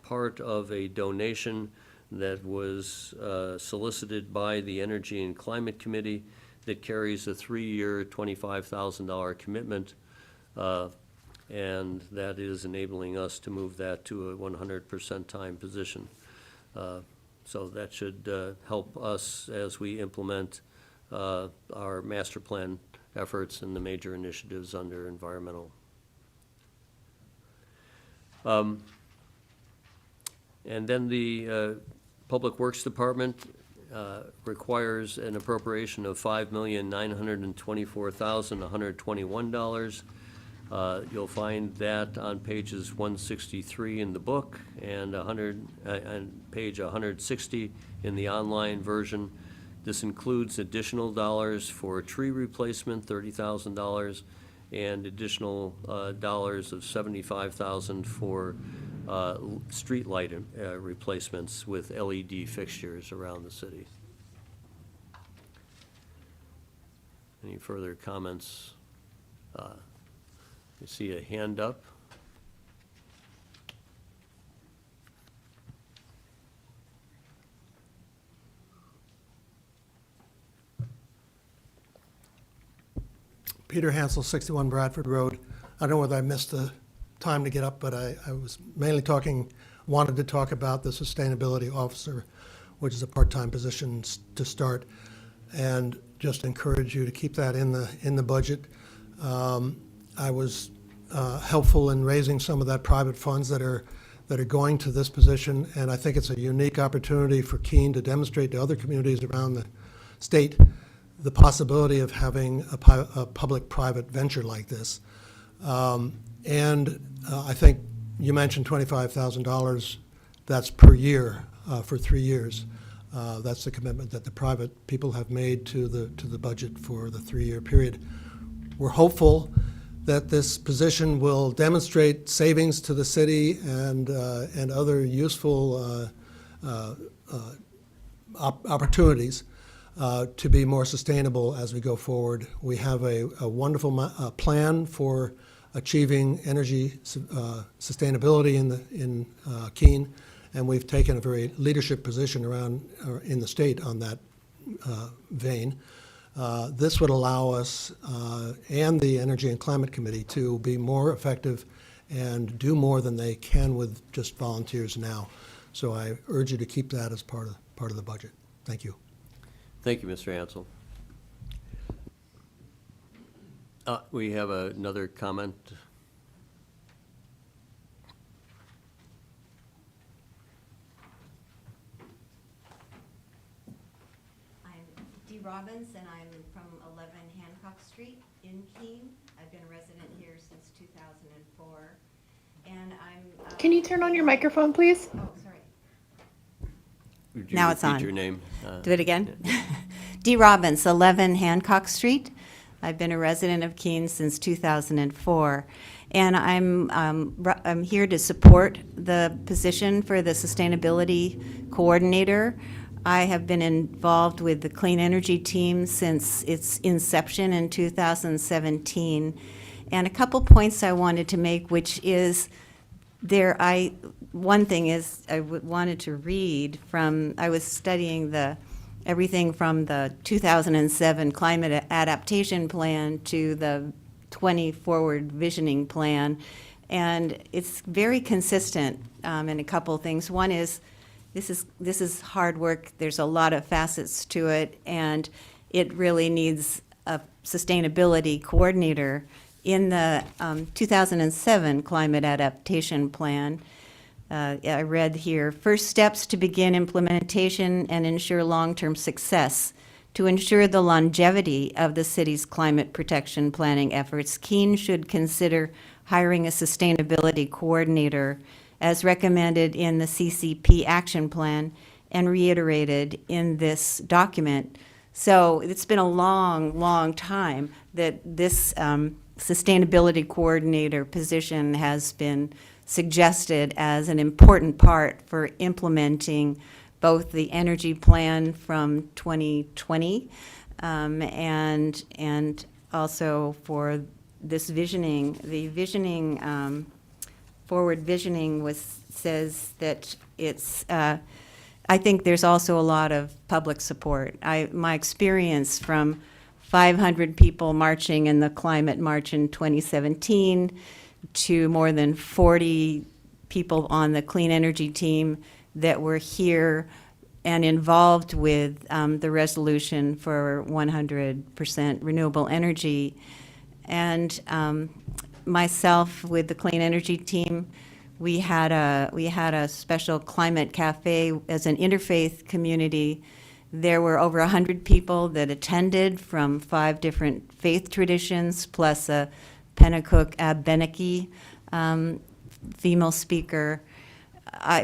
part of a donation that was solicited by the Energy and Climate Committee that carries a 3-year, $25,000 commitment. And that is enabling us to move that to a 100% time position. So that should help us as we implement our master plan efforts and the major initiatives under environmental. And then the Public Works Department requires an appropriation of $5,924,121. You'll find that on pages 163 in the book and page 160 in the online version. This includes additional dollars for tree replacement, $30,000, and additional dollars of $75,000 for street light replacements with LED fixtures around the city. Any further comments? You see a hand up? Peter Hansel, 61 Bradford Road. I don't know whether I missed the time to get up, but I was mainly wanted to talk about the sustainability officer, which is a part-time position to start, and just encourage you to keep that in the budget. I was helpful in raising some of that private funds that are going to this position, and I think it's a unique opportunity for Keene to demonstrate to other communities around the state the possibility of having a public-private venture like this. And I think you mentioned $25,000. That's per year for 3 years. That's the commitment that the private people have made to the budget for the 3-year period. We're hopeful that this position will demonstrate savings to the city and other useful opportunities to be more sustainable as we go forward. We have a wonderful plan for achieving energy sustainability in Keene, and we've taken a very leadership position in the state on that vein. This would allow us and the Energy and Climate Committee to be more effective and do more than they can with just volunteers now. So I urge you to keep that as part of the budget. Thank you. Thank you, Mr. Ansel. We have another comment. I'm Dee Robbins, and I'm from 11 Hancock Street in Keene. I've been a resident here since 2004, and I'm... Can you turn on your microphone, please? Oh, sorry. Would you Now it's repeat on. your name? Do it again. Dee Robbins, 11 Hancock Street. I've been a resident of Keene since 2004, and I'm here to support the position for the sustainability coordinator. I have been involved with the clean energy team since its inception in 2017, and a couple points I wanted to make, which is one thing is I wanted to read from, I was studying everything from the 2007 Climate Adaptation Plan to the 20 Forward Visioning Plan, and it's very consistent in a couple of things. One is this is hard work. There's a lot of facets to it, and it really needs a sustainability coordinator. In the 2007 Climate Adaptation Plan, I read here, first steps to begin implementation and ensure long-term success. To ensure the longevity of the city's climate protection planning efforts, Keene should consider hiring a sustainability coordinator as recommended in the CCP action plan and reiterated in this document. So it's been a long, long time that this sustainability coordinator position has been suggested as an important part for implementing both the energy plan from 2020 and also for this visioning. The visioning, forward visioning says that it's, I think there's also a lot of public support. My experience from 500 people marching in the climate march in 2017 to more than 40 people on the clean energy team that were here and involved with the resolution for 100% renewable energy. And myself with the clean energy team, we had a special climate cafe as an interfaith community. There were over 100 people that attended from 5 different faith traditions, plus a Pennacook Abenaki female speaker.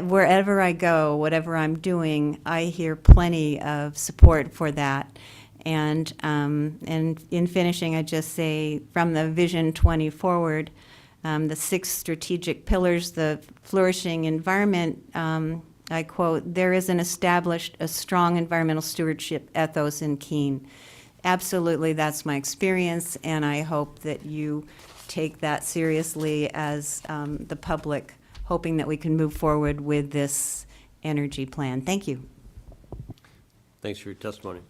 Wherever I go, whatever I'm doing, I hear plenty of support for that. And in finishing, I just say from the Vision 20 forward, The 6 strategic pillars, the flourishing environment, I quote, "There is a strong environmental stewardship ethos in Keene." Absolutely, that's my experience, and I hope that you take that seriously as the public, hoping that we can move forward with this energy plan. Thank you. Thanks for your testimony.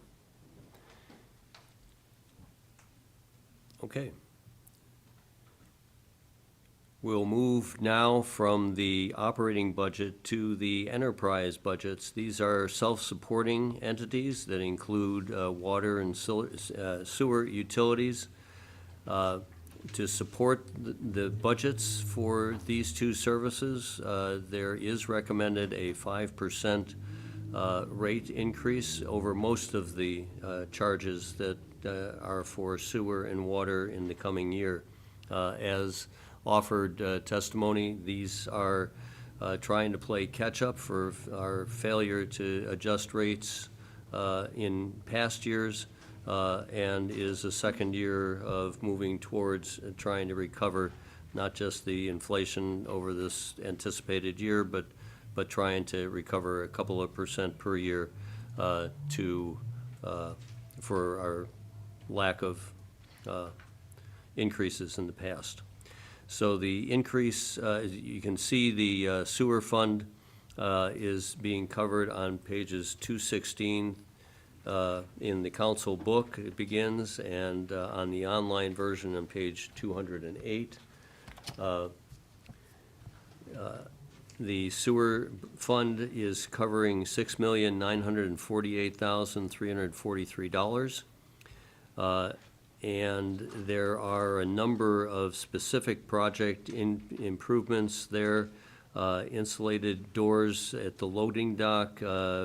Okay. We'll move now from the operating budget to the enterprise budgets. These are self-supporting entities that include water and sewer utilities. To support the budgets for these two services, there is recommended a 5% rate increase over most of the charges that are for sewer and water in the coming year. As offered testimony, these are trying to play catch-up for our failure to adjust rates in past years, and is a second year of moving towards trying to recover not just the inflation over this anticipated year, but trying to recover a couple of % per year for our lack of increases in the past. So the increase, you can see the sewer fund is being covered on pages 216 in the council book. It begins, and on the online version on page 208. The sewer fund is covering $6,948,343. And there are a number of specific project improvements there. Insulated doors at the loading dock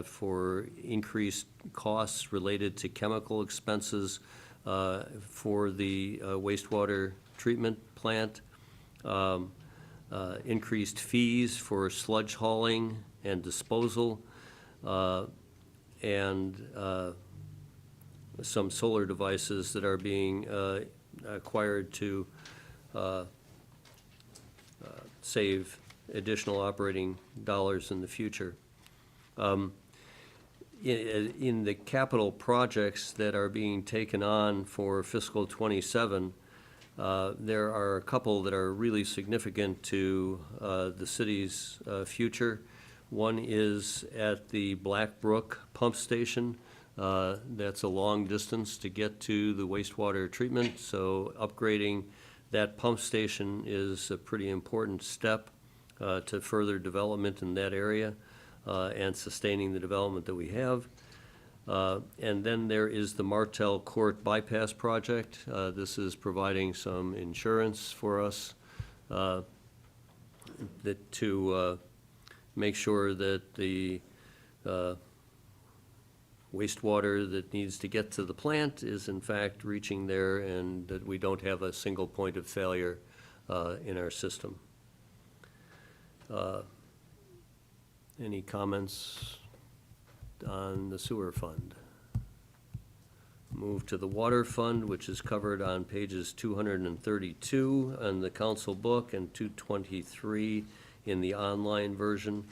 for increased costs related to chemical expenses for the wastewater treatment plant. Increased fees for sludge hauling and disposal, and some solar devices that are being acquired to save additional operating dollars in the future. In the capital projects that are being taken on for fiscal '27, there are a couple that are really significant to the city's future. One is at the Black Brook Pump Station. That's a long distance to get to the wastewater treatment, so upgrading that pump station is a pretty important step to further development in that area and sustaining the development that we have. And then there is the Martel Court Bypass Project. This is providing some insurance for us to make sure that the wastewater that needs to get to the plant is in fact reaching there, and that we don't have a single point of failure in our system. Any comments on the sewer fund? Move to the water fund, which is covered on pages 232 on the council book and 223 in the online version.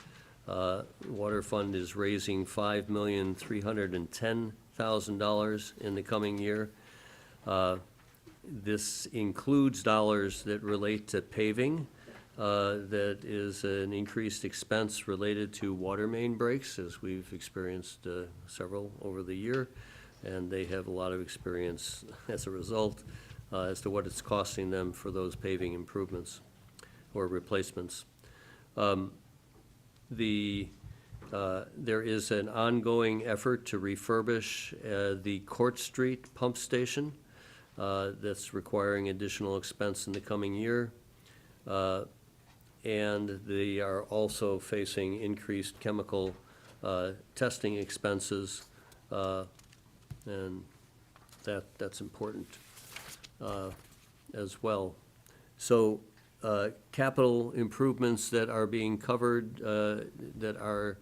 Water fund is raising $5,310,000 in the coming year. This includes dollars that relate to paving. That is an increased expense related to water main breaks, as we've experienced several over the year, and they have a lot of experience as a result as to what it's costing them for those paving improvements or replacements. There is an ongoing effort to refurbish the Court Street Pump Station that's requiring additional expense in the coming year. And they are also facing increased chemical testing expenses, and that's important as well. So capital improvements that are being covered that are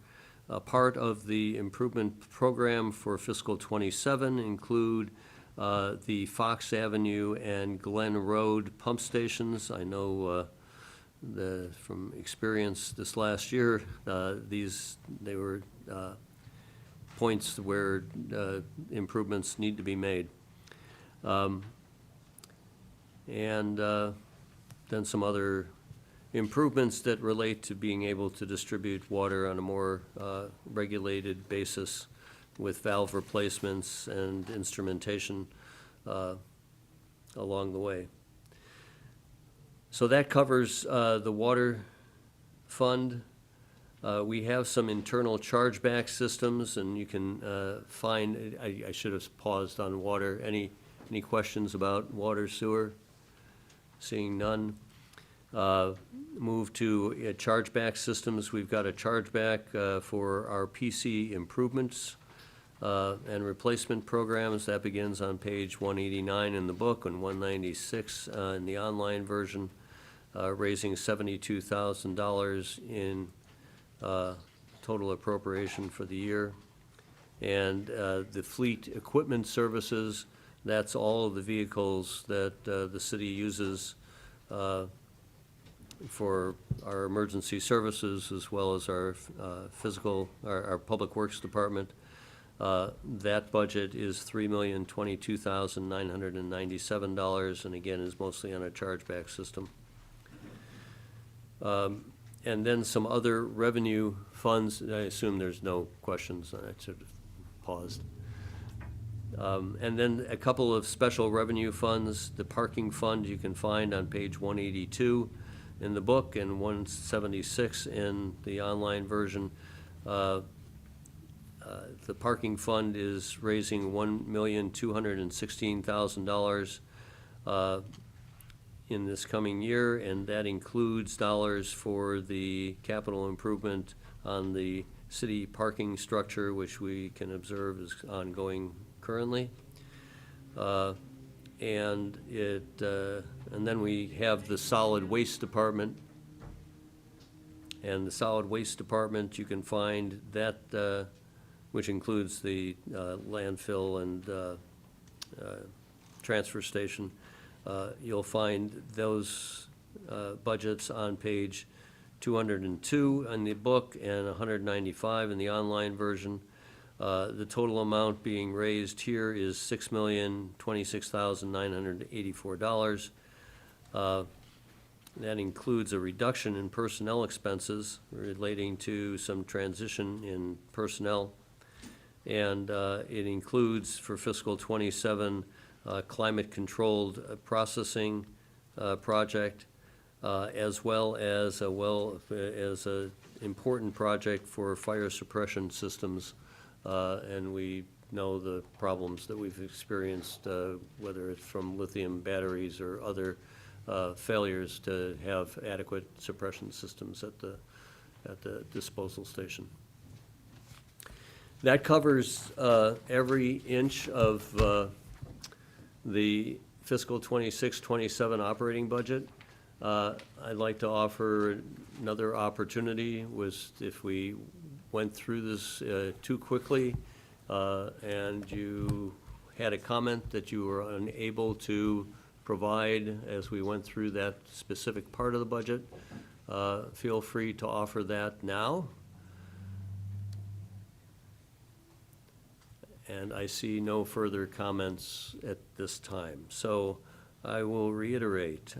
a part of the improvement program for fiscal '27 include the Fox Avenue and Glen Road pump stations. I know from experience this last year, they were points where improvements need to be made. And then some other improvements that relate to being able to distribute water on a more regulated basis with valve replacements and instrumentation along the way. So that covers the water fund. We have some internal chargeback systems, and you can find, I should have paused on water. Any questions about water, sewer? Seeing none. Move to chargeback systems. We've got a chargeback for our PC improvements and replacement programs. That begins on page 189 in the book and 196 in the online version, raising $72,000 in total appropriation for the year. And the fleet equipment services, that's all of the vehicles that the city uses for our emergency services, as well as our our public works department. That budget is $3,022,997, and again is mostly on a chargeback system. And then some other revenue funds. I assume there's no questions. I should have paused. And then a couple of special revenue funds. The parking fund you can find on page 182 in the book and 176 in the online version. The parking fund is raising $1,216,000 in this coming year, and that includes dollars for the capital improvement on the city parking structure, which we can observe is ongoing currently. And then we have the solid waste department. And the solid waste department, you can find that, which includes the landfill and transfer station. You'll find those budgets on page 202 in the book and 195 in the online version. The total amount being raised here is $6,026,984. That includes a reduction in personnel expenses relating to some transition in personnel. And it includes for fiscal '27 climate-controlled processing project, as well as a important project for fire suppression systems. And we know the problems that we've experienced, whether it's from lithium batteries or other failures to have adequate suppression systems at the disposal station. That covers every inch of the fiscal '26-27 operating budget. I'd like to offer another opportunity was if we went through this too quickly and you had a comment that you were unable to provide as we went through that specific part of the budget, feel free to offer that now. And I see no further comments at this time. So I will reiterate.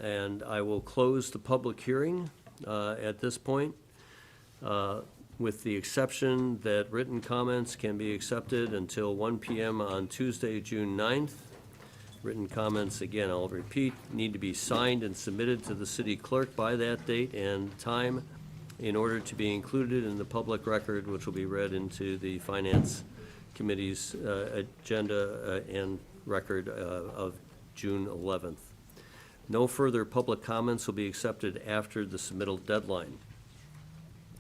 And I will close the public hearing at this point, with the exception that written comments can be accepted until 1 p.m. on Tuesday, June 9th. Written comments, again, I'll repeat, need to be signed and submitted to the city clerk by that date and time in order to be included in the public record, which will be read into the Finance Committee's agenda and record of June 11th. No further public comments will be accepted after the submittal deadline.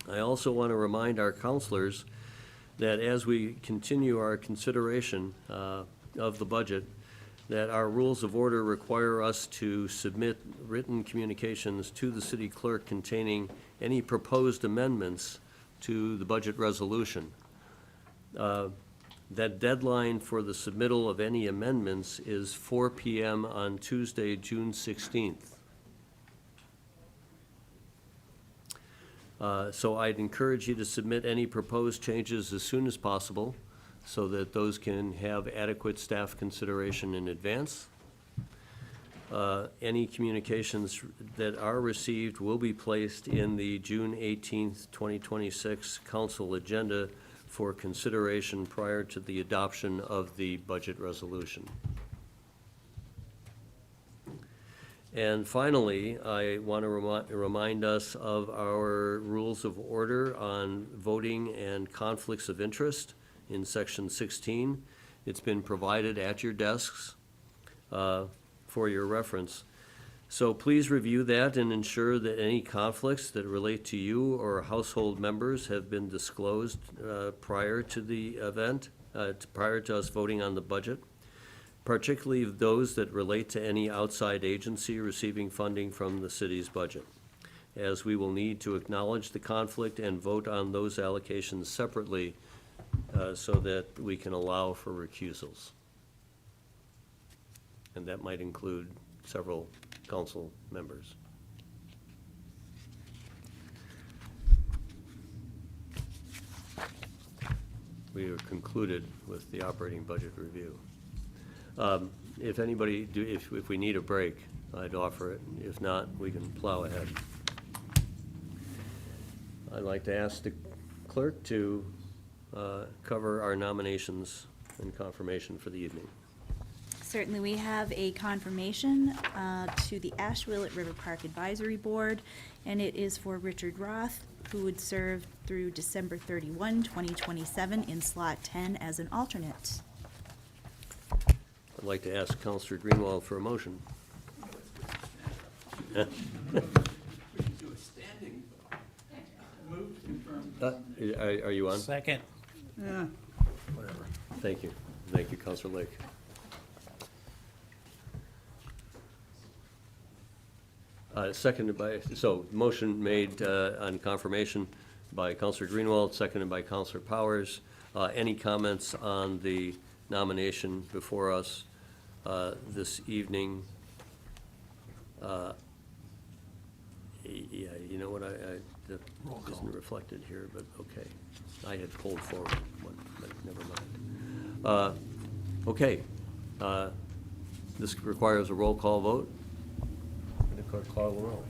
I also want to remind our counselors that as we continue our consideration of the budget, that our rules of order require us to submit written communications to the city clerk containing any proposed amendments to the budget resolution. That deadline for the submittal of any amendments is 4 p.m. on Tuesday, June 16th. So I'd encourage you to submit any proposed changes as soon as possible so that those can have adequate staff consideration in advance. Any communications that are received will be placed in the June 18th, 2026 council agenda for consideration prior to the adoption of the budget resolution. And finally, I want to remind us of our rules of order on voting and conflicts of interest in section 16. It's been provided at your desks for your reference. So please review that and ensure that any conflicts that relate to you or household members have been disclosed prior to the event, prior to us voting on the budget, particularly those that relate to any outside agency receiving funding from the city's budget, as we will need to acknowledge the conflict and vote on those allocations separately so that we can allow for recusals. And that might include several council members. We are concluded with the operating budget review. If anybody, if we need a break, I'd offer it. If not, we can plow ahead. I'd like to ask the clerk to cover our nominations and confirmation for the evening. Certainly, we have a confirmation to the Ashwillet River Park Advisory Board, and it is for Richard Roth, who would serve through December 31, 2027 in slot 10 as an alternate. I'd like to ask Councilor Greenwald for a motion. We should do a standing move to confirm. Are you on? Second. Yeah. Whatever. Thank you. Thank you, Councilor Lake. Seconded by, so motion made on confirmation by Councilor Greenwald, seconded by Councilor Powers. Any comments on the nomination before us this evening? Yeah, you know what, that isn't reflected here, but okay. I had pulled forward one, but never mind. Okay, this requires a roll call vote. Will the clerk call the roll?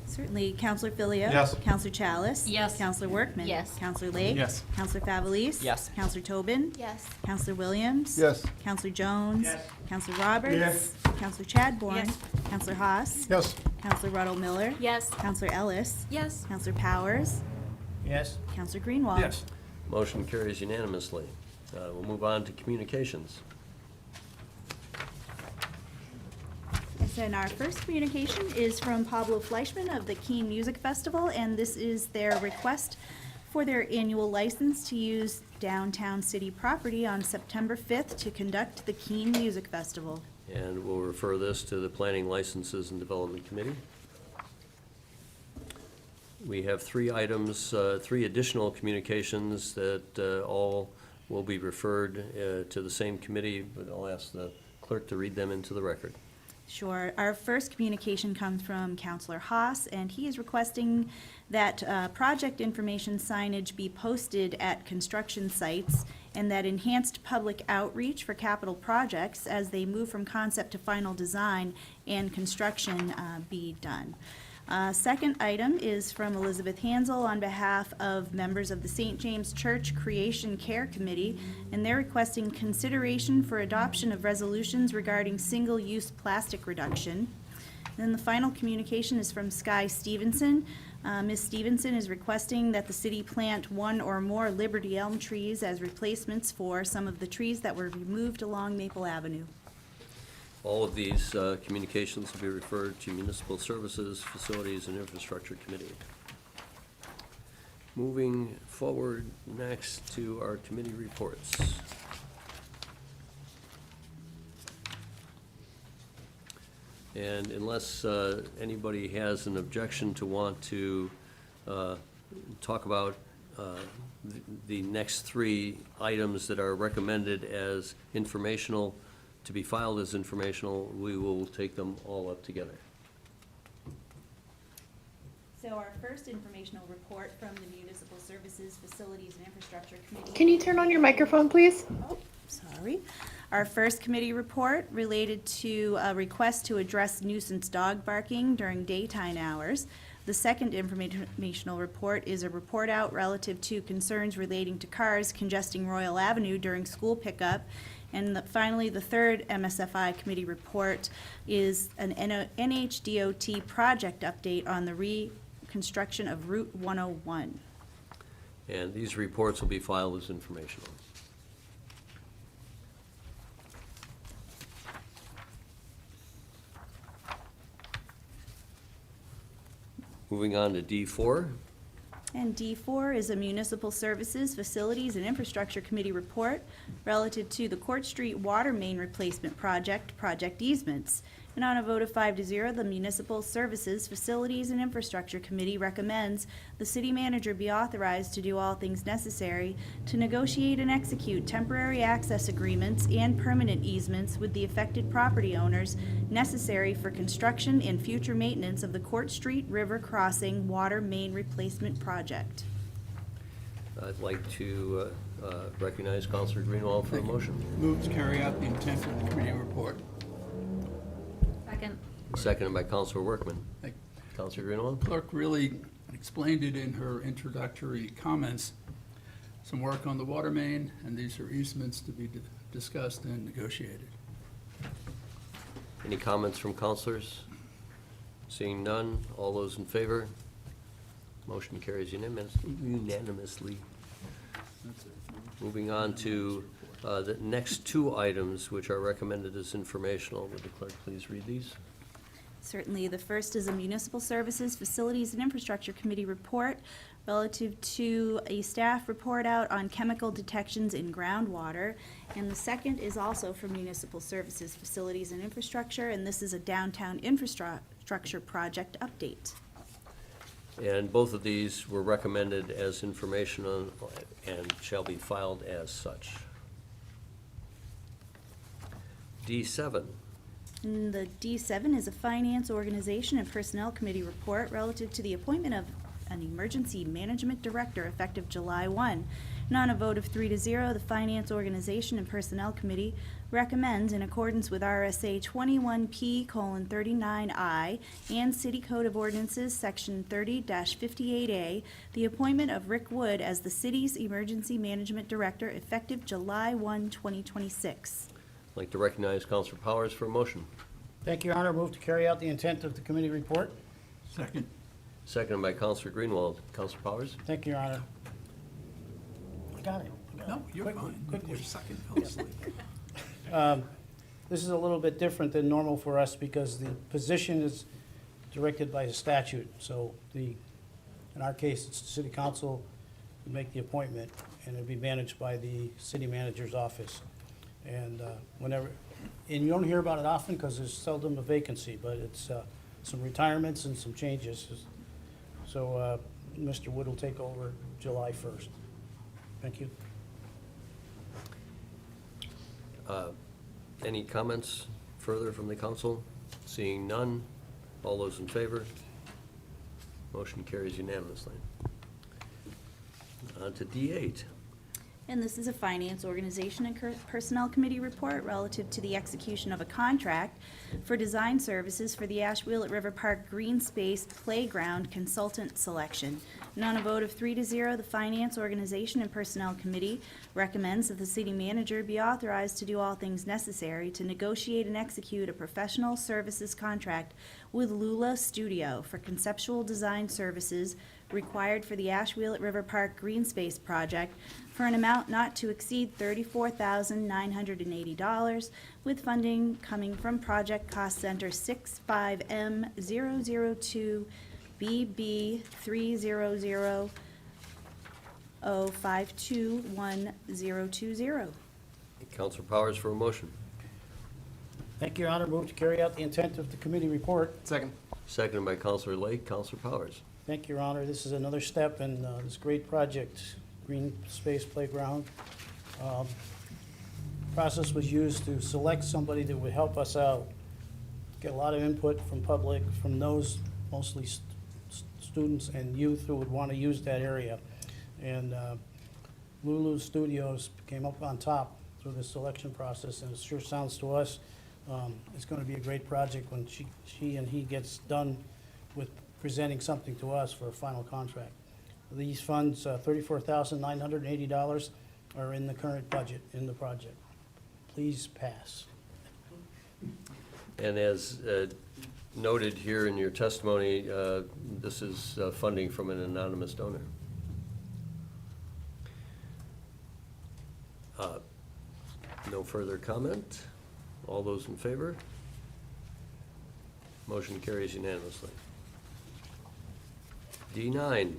Certainly, Counselor Filio. Yes. Counselor Chalice. Yes. Counselor Workman. Yes. Counselor Lake. Yes. Counselor Favelis. Yes. Counselor Tobin. Yes. Counselor Williams. Yes. Counselor Jones. Yes. Counselor Roberts. Yes. Counselor Chadbourne. Yes. Counselor Haas. Yes. Counselor Ruddle Miller. Yes. Counselor Ellis. Yes. Counselor Powers. Yes. Counselor Greenwald. Yes. Motion carries unanimously. We'll move on to communications. And our first communication is from Pablo Fleischman of the Keene Music Festival, and this is their request for their annual license to use downtown city property on September 5th to conduct the Keene Music Festival. And we'll refer this to the Planning, Licenses, and Development Committee. We have three items, three additional communications that all will be referred to the same committee, but I'll ask the clerk to read them into the record. Sure. Our first communication comes from Counselor Haas, and he is requesting that project information signage be posted at construction sites and that enhanced public outreach for capital projects as they move from concept to final design and construction be done. Second item is from Elizabeth Hansel on behalf of members of the St. James Church Creation Care Committee, and they're requesting consideration for adoption of resolutions regarding single-use plastic reduction. Then the final communication is from Sky Stevenson. Ms. Stevenson is requesting that the city plant one or more Liberty Elm trees as replacements for some of the trees that were removed along Maple Avenue. All of these communications will be referred to Municipal Services, Facilities, and Infrastructure Committee. Moving forward next to our committee reports. And unless anybody has an objection to want to talk about the next three items that are recommended as informational, to be filed as informational, we will take them all up together. So our first informational report from the Municipal Services, Facilities, and Infrastructure Committee. Can you turn on your microphone, please? Oh, sorry. Our first committee report related to a request to address nuisance dog barking during daytime hours. The second informational report is a report out relative to concerns relating to cars congesting Royal Avenue during school pickup. And finally, the third MSFI committee report is an NHDOT project update on the reconstruction of Route 101. And these reports will be filed as informational. Moving on to D4. And D4 is a Municipal Services, Facilities, and Infrastructure Committee report relative to the Court Street Water Main Replacement project easements. And on a vote of 5-0, the Municipal Services, Facilities, and Infrastructure Committee recommends the city manager be authorized to do all things necessary to negotiate and execute temporary access agreements and permanent easements with the affected property owners necessary for construction and future maintenance of the Court Street River Crossing Water Main Replacement project. I'd like to recognize Counselor Greenwald for a motion. Move to carry out the intent of the committee report. Second. Seconded by Counselor Workman. Thank- Counselor Greenwald? Clerk really explained it in her introductory comments. Some work on the water main, and these are easements to be discussed and negotiated. Any comments from counselors? Seeing none, all those in favor? Motion carries unanimously. Moving on to the next two items, which are recommended as informational. Would the clerk please read these? Certainly. The first is a Municipal Services, Facilities, and Infrastructure Committee report relative to a staff report out on chemical detections in groundwater. And the second is also from Municipal Services, Facilities, and Infrastructure, and this is a downtown infrastructure project update. And both of these were recommended as informational and shall be filed as such. D7. And the D7 is a Finance, Organization, and Personnel Committee report relative to the appointment of an Emergency Management Director effective July 1. And on a vote of 3-0, the Finance, Organization, and Personnel Committee recommends, in accordance with RSA 21P:39I and City Code of Ordinances, Section 30-58A, the appointment of Rick Wood as the city's Emergency Management Director effective July 1, 2026. I'd like to recognize Counselor Powers for a motion. Thank you, Your Honor. Move to carry out the intent of the committee report. Second. Seconded by Counselor Greenwald. Counselor Powers? Thank you, Your Honor. I got it. No, you're Quick- fine. quickly. Your second fell asleep. This is a little bit different than normal for us because the position is directed by a statute. So in our case, it's the city council who make the appointment, and it'll be managed by the city manager's office. And and you don't hear about it often because there's seldom a vacancy, but it's some retirements and some changes. So Mr. Wood will take over July 1st. Thank you. Any comments further from the council? Seeing none, all those in favor? Motion carries unanimously. On to D8. And this is a Finance, Organization, and Personnel Committee report relative to the execution of a contract for design services for the Ashwheel at River Park Green Space Playground Consultant Selection. And on a vote of 3-0, the Finance, Organization, and Personnel Committee recommends that the city manager be authorized to do all things necessary to negotiate and execute a professional services contract with Lula Studio for conceptual design services required for the Ashwheel at River Park Green Space project for an amount not to exceed $34,980, with funding coming from Project Cost Center 65M002BB300052120. Counselor Powers for a motion. Thank you, Your Honor. Move to carry out the intent of the committee report. Second. Seconded by Counselor Lake. Counselor Powers. Thank you, Your Honor. This is another step in this great project, Green Space Playground. Process was used to select somebody that would help us out, get a lot of input from public, from those mostly students and youth who would want to use that area. And Lulu Studios came up on top through the selection process, and it sure sounds to us it's going to be a great project when she and he gets done with presenting something to us for a final contract. These funds, $34,980, are in the current budget in the project. Please pass. And as noted here in your testimony, this is funding from an anonymous donor. No further comment? All those in favor? Motion carries unanimously. D9.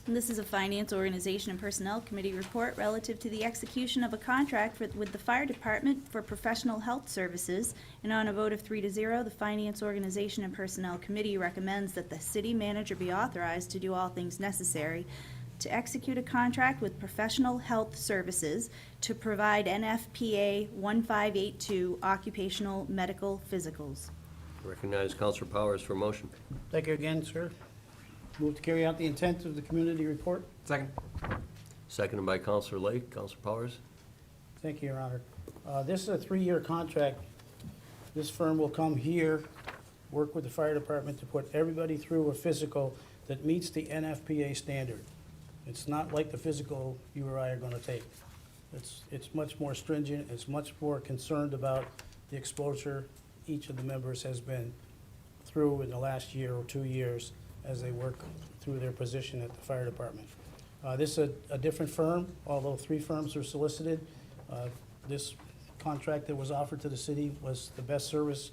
And this is a Finance, Organization, and Personnel Committee report relative to the execution of a contract with the Fire Department for professional health services. And on a vote of 3-0, the Finance, Organization, and Personnel Committee recommends that the city manager be authorized to do all things necessary to execute a contract with Professional Health Services to provide NFPA 1582 occupational medical physicals. Recognize Counselor Powers for motion. Thank you again, sir. Move to carry out the intent of the community report. Second. Seconded by Counselor Lake. Counselor Powers? Thank you, Your Honor. This is a 3-year contract. This firm will come here, work with the fire department to put everybody through a physical that meets the NFPA standard. It's not like the physical you or I are gonna take. It's much more stringent, it's much more concerned about the exposure each of the members has been through in the last year or 2 years as they work through their position at the fire department. This is a different firm, although 3 firms were solicited. This contract that was offered to the city was the best service,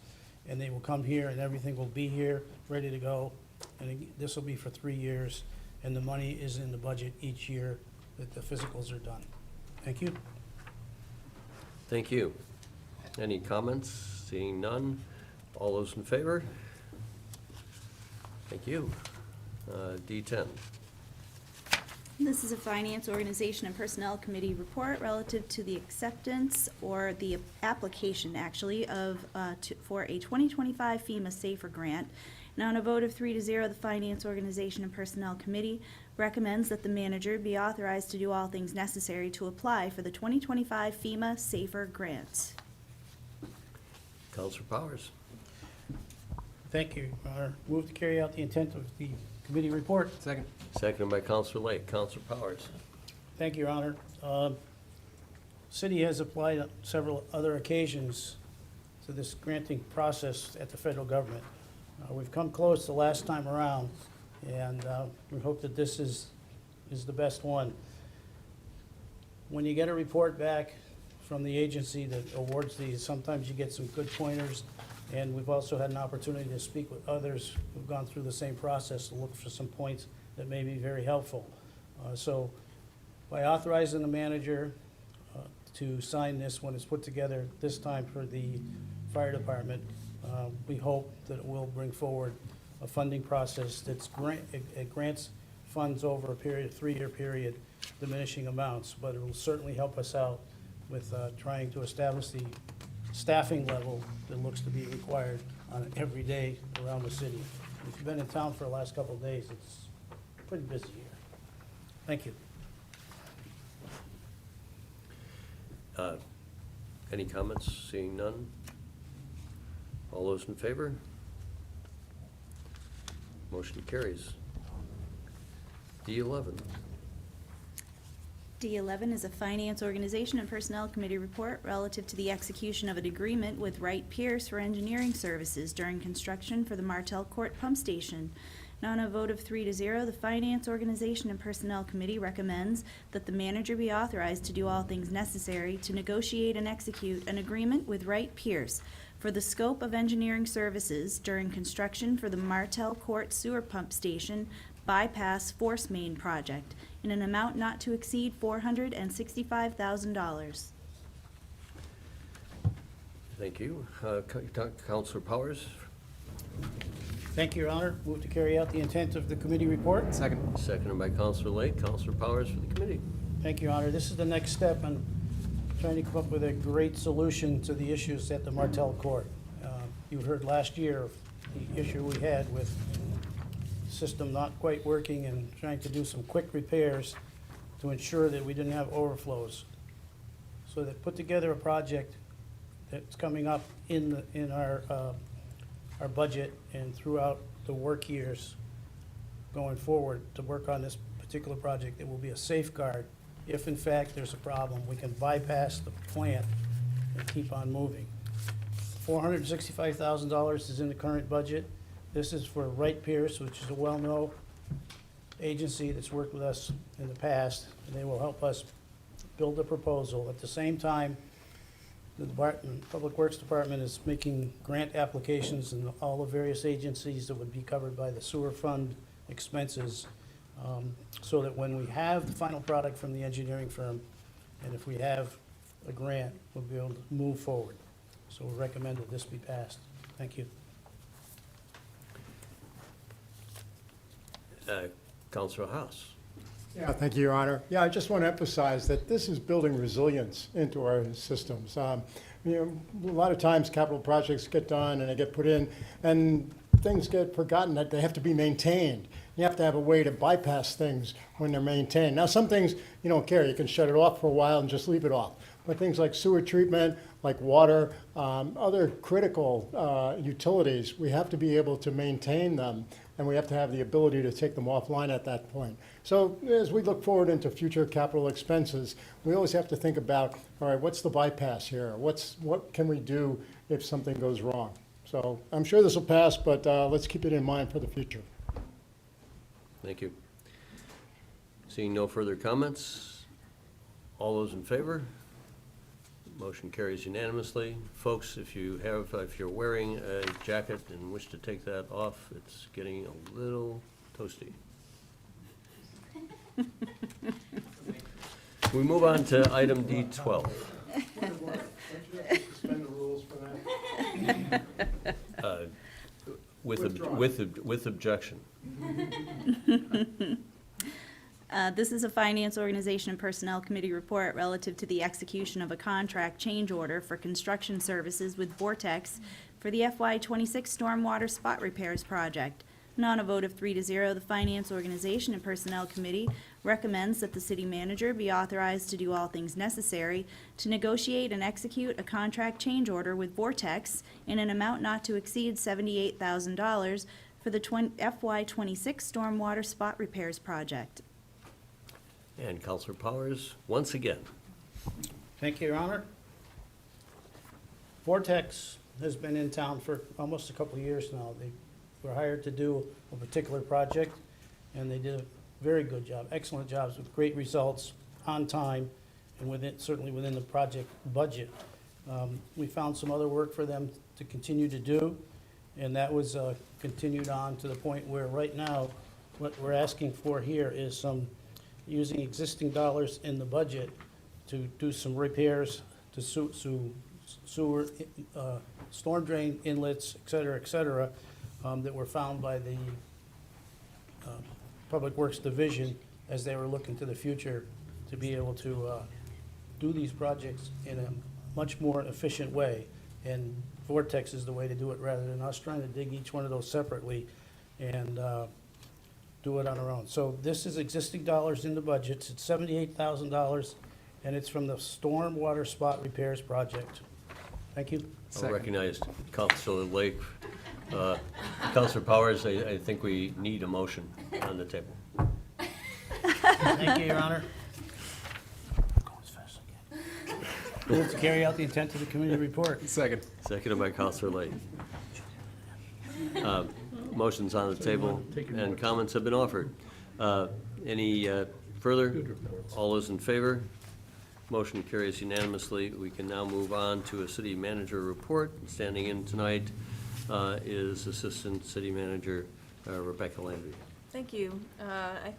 and they will come here and everything will be here, ready to go. And this will be for 3 years, and the money is in the budget each year that the physicals are done. Thank you. Thank you. Any comments? Seeing none. All those in favor? Thank you. D10. This is a Finance, Organization, and Personnel Committee report relative to the acceptance or the application, actually, for a 2025 FEMA SAFER grant. And on a vote of 3-0, the Finance, Organization, and Personnel Committee recommends that the manager be authorized to do all things necessary to apply for the 2025 FEMA SAFER grant. Counselor Powers? Thank you, Your Honor. Move to carry out the intent of the committee report. Second. Seconded by Counselor Lake. Counselor Powers? Thank you, Your Honor. City has applied on several other occasions to this granting process at the federal government. We've come close the last time around, and we hope that this is the best one. When you get a report back from the agency that awards these, sometimes you get some good pointers, and we've also had an opportunity to speak with others who've gone through the same process to look for some points that may be very helpful. So by authorizing the manager to sign this when it's put together, this time for the fire department, we hope that it will bring forward a funding process that's it grants funds over a period, 3-year period, diminishing amounts, but it will certainly help us out with trying to establish the staffing level that looks to be required on every day around the city. If you've been in town for the last couple of days, it's pretty busy here. Thank you. Any comments? Seeing none. All those in favor? Motion carries. D11. D11 is a Finance, Organization, and Personnel Committee report relative to the execution of an agreement with Wright Pierce for engineering services during construction for the Martell Court Pump Station. And on a vote of 3-0, the Finance, Organization, and Personnel Committee recommends that the manager be authorized to do all things necessary to negotiate and execute an agreement with Wright Pierce for the scope of engineering services during construction for the Martell Court Sewer Pump Station Bypass Force Main Project in an amount not to exceed $465,000. Thank you. Counselor Powers? Thank you, Your Honor. Move to carry out the intent of the committee report. Second. Seconded by Counselor Lake. Counselor Powers for the committee. Thank you, Your Honor. This is the next step in trying to come up with a great solution to the issues at the Martell Court. You heard last year of the issue we had with the system not quite working and trying to do some quick repairs to ensure that we didn't have overflows. So they put together a project that's coming up in our budget and throughout the work years going forward to work on this particular project. It will be a safeguard. If in fact there's a problem, we can bypass the plant and keep on moving. $465,000 is in the current budget. This is for Wright Pierce, which is a well-known agency that's worked with us in the past, and they will help us build a proposal. At the same time, the Public Works Department is making grant applications in all the various agencies that would be covered by the sewer fund expenses, so that when we have the final product from the engineering firm, and if we have a grant, we'll be able to move forward. So we recommend that this be passed. Thank you. Counselor House. Yeah, thank you, Your Honor. Yeah, I just want to emphasize that this is building resilience into our systems. You know, a lot of times capital projects get done and they get put in, and things get forgotten that they have to be maintained. You have to have a way to bypass things when they're maintained. Now, some things you don't care. You can shut it off for a while and just leave it off. But things like sewer treatment, like water, other critical utilities, we have to be able to maintain them, and we have to have the ability to take them offline at that point. So as we look forward into future capital expenses, we always have to think about, all right, what's the bypass here? What can we do if something goes wrong? So I'm sure this will pass, but let's keep it in mind for the future. Thank you. Seeing no further comments, all those in favor? Motion carries unanimously. Folks, if you're wearing a jacket and wish to take that off, it's getting a little toasty. We move on to item D12. Suspend the rules for that. With objection. This is a Finance, Organization, and Personnel Committee report relative to the execution of a contract change order for construction services with Vortex for the FY26 Stormwater Spot Repairs Project. And on a vote of 3-0, the Finance, Organization, and Personnel Committee recommends that the city manager be authorized to do all things necessary to negotiate and execute a contract change order with Vortex in an amount not to exceed $78,000 for the FY26 Stormwater Spot Repairs Project. And Counselor Powers, once again. Thank you, Your Honor. Vortex has been in town for almost a couple of years now. They were hired to do a particular project, and they did a very good job, excellent jobs with great results, on time, and certainly within the project budget. We found some other work for them to continue to do, and that was continued on to the point where right now, what we're asking for here is using existing dollars in the budget to do some repairs to sewer, storm drain inlets, et cetera, that were found by the Public Works Division as they were looking to the future to be able to do these projects in a much more efficient way. And Vortex is the way to do it rather than us trying to dig each one of those separately and do it on our own. So this is existing dollars in the budget. It's $78,000, and it's from the Stormwater Spot Repairs Project. Thank you. I'll recognize Counselor Lake. Counselor Powers, I think we need a motion on the table. Thank you, Your Honor. Move to carry out the intent of the committee report. Second. Seconded by Counselor Lake. Motion's on the table, and comments have been offered. Any further? All those in favor? Motion carries unanimously. We can now move on to a city manager report. Standing in tonight is Assistant City Manager Rebecca Landry. Thank you. I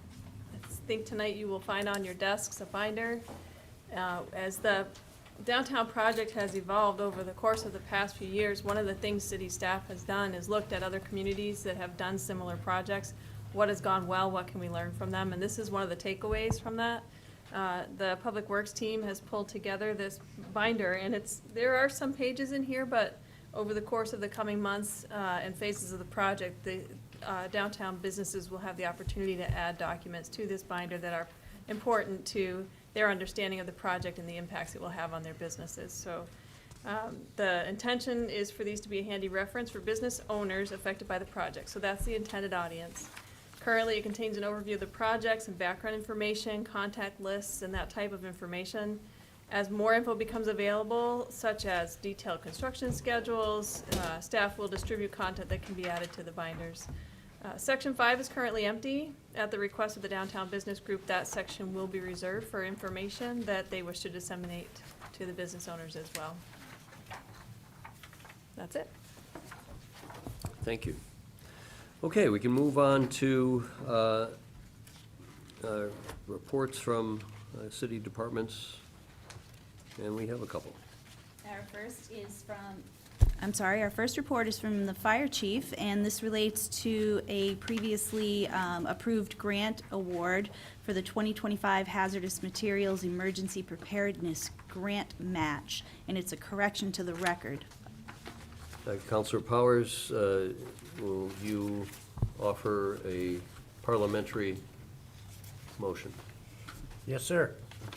think tonight you will find on your desks a binder. As the downtown project has evolved over the course of the past few years. One of the things city staff has done is looked at other communities that have done similar projects. What has gone well, what can we learn from them? And this is one of the takeaways from that. The Public Works team has pulled together this binder, and there are some pages in here, but over the course of the coming months and phases of the project, the downtown businesses will have the opportunity to add documents to this binder that are important to their understanding of the project and the impacts it will have on their businesses. So the intention is for these to be a handy reference for business owners affected by the project. So that's the intended audience. Currently, it contains an overview of the projects and background information, contact lists, and that type of information. As more info becomes available, such as detailed construction schedules, staff will distribute content that can be added to the binders. Section 5 is currently empty. At the request of the Downtown Business Group, that section will be reserved for information that they wish to disseminate to the business owners as well. That's it. Thank you. Okay, we can move on to reports from city departments, and we have a couple. Our first report is from the fire chief, and this relates to a previously approved grant award for the 2025 Hazardous Materials Emergency Preparedness Grant Match, and it's a correction to the record. Councilor Powers, will you offer a parliamentary motion? Yes, sir.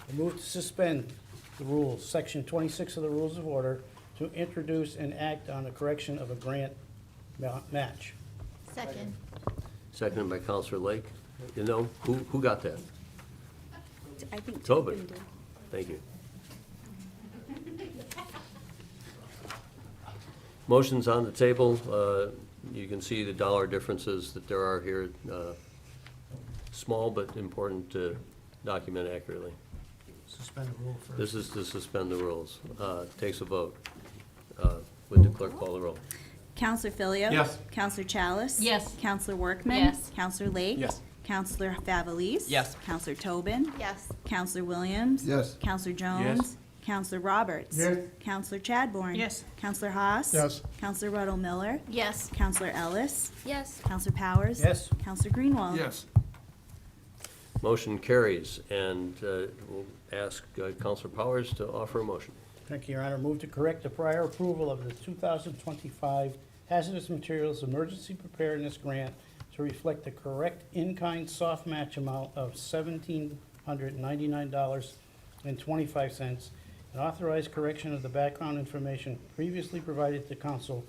I move to suspend the rules, Section 26 of the Rules of Order, to introduce and act on the correction of a grant match. Second. Seconded by Councilor Lake. You know, who got that? I think Tobin. Tobin did. Thank you. Motion's on the table. You can see the dollar differences that there are here. Small but important to document accurately. Suspend the rule first. This is to suspend the rules. Takes a vote. Would the clerk call the roll? Counselor Filio? Yes. Counselor Chalice? Yes. Counselor Workman? Yes. Counselor Lake? Yes. Counselor Favelis? Yes. Counselor Tobin? Yes. Counselor Williams? Yes. Counselor Jones? Counselor Roberts? Yes. Counselor Chadbourne? Yes. Counselor Haas? Yes. Counselor Ruddle Miller? Yes. Counselor Ellis? Yes. Counselor Powers? Yes. Counselor Greenwald? Yes. Motion carries, and we'll ask Councilor Powers to offer a motion. Thank you, Your Honor. Move to correct the prior approval of the 2025 Hazardous Materials Emergency Preparedness Grant to reflect the correct in-kind soft match amount of $1,799.25 and authorize correction of the background information previously provided to council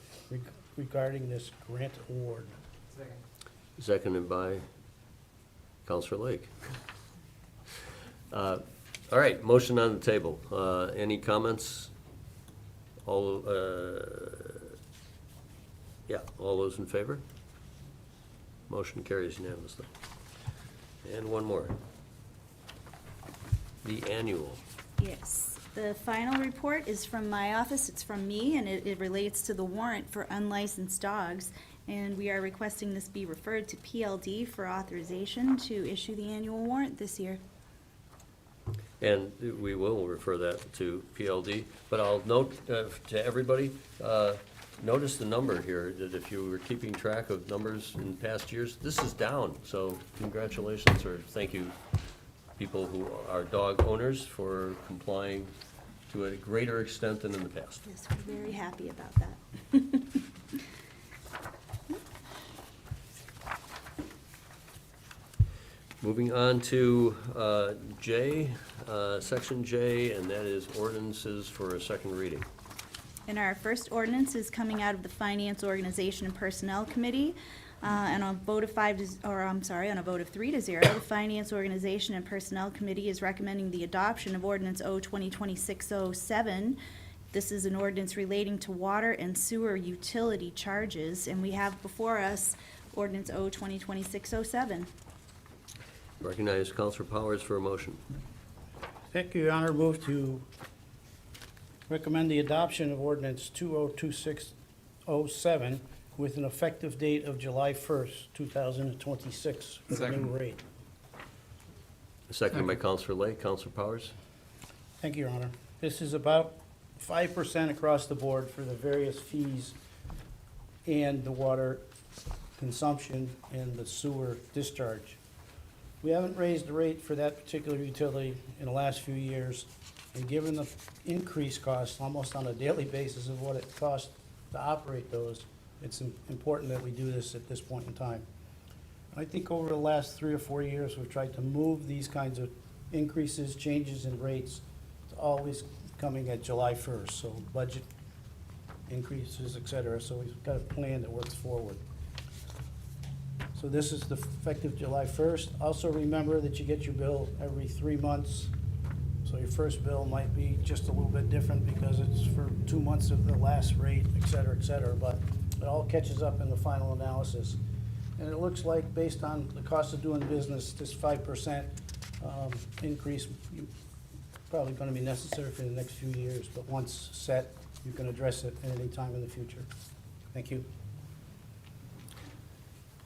regarding this grant award. Seconded by Councilor Lake. All right, motion on the table. Any comments? All those in favor? Motion carries unanimously. And one more. The annual. Yes. The final report is from my office. It's from me, and it relates to the warrant for unlicensed dogs. And we are requesting this be referred to PLD for authorization to issue the annual warrant this year. And we will refer that to PLD, but I'll note to everybody, notice the number here, that if you were keeping track of numbers in past years, this is down. So congratulations, or thank you, people who are dog owners, for complying to a greater extent than in the past. Yes, we're very happy about that. Moving on to J, Section J, and that is ordinances for a second reading. And our first ordinance is coming out of the Finance, Organization, and Personnel Committee. And on a vote of 3 to 0, the Finance, Organization, and Personnel Committee is recommending the adoption of Ordinance O 2020-607. This is an ordinance relating to water and sewer utility charges, and we have before us Ordinance O 2020-607. Recognize Councilor Powers for a motion. Thank you, Your Honor. Move to recommend the adoption of ordinance 202607 with an effective date of July 1st, 2026 for the new Second. rate. Seconded by Councilor Lake. Councilor Powers? Thank you, Your Honor. This is about 5% across the board for the various fees and the water consumption and the sewer discharge. We haven't raised the rate for that particular utility in the last few years, and given the increased costs almost on a daily basis of what it costs to operate those, it's important that we do this at this point in time. I think over the last 3 or 4 years, we've tried to move these kinds of increases, changes in rates to always coming at July 1st, so budget increases, et cetera, so we've got a plan that works forward. So this is the effective July 1st. Also remember that you get your bill every 3 months, so your first bill might be just a little bit different because it's for 2 months of the last rate, et cetera, but it all catches up in the final analysis. And it looks like, based on the cost of doing business, this 5% increase probably going to be necessary for the next few years, but once set, you can address it at any time in the future. Thank you.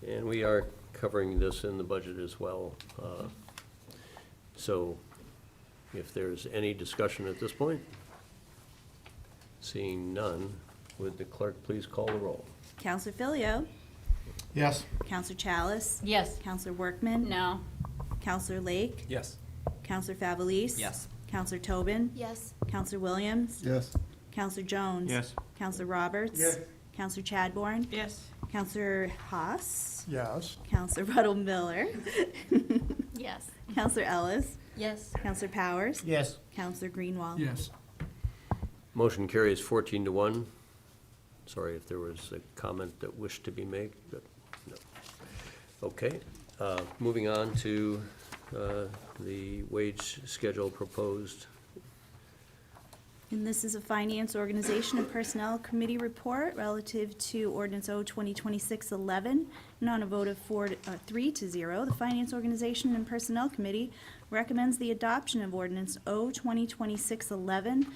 And we are covering this in the budget as well. So if there's any discussion at this point, seeing none, would the clerk please call the roll? Counselor Filio. Yes. Counselor Chalice. Yes. Counselor Workman. No. Counselor Lake. Yes. Counselor Favelise. Yes. Counselor Tobin. Yes. Counselor Williams. Yes. Counselor Jones. Yes. Counselor Roberts. Yes. Counselor Chadbourne. Yes. Counselor Haas. Yes. Counselor Ruddle Miller. Yes. Counselor Ellis. Yes. Counselor Powers. Yes. Counselor Greenwald. Yes. Motion carries 14-1. Sorry if there was a comment that wished to be made, but no. Okay, moving on to the wage schedule proposed. And this is a Finance, Organization, and Personnel Committee report relative to Ordinance O 2026-11. And on a vote of 3-0, the Finance, Organization, and Personnel Committee recommends the adoption of Ordinance O 2026-11,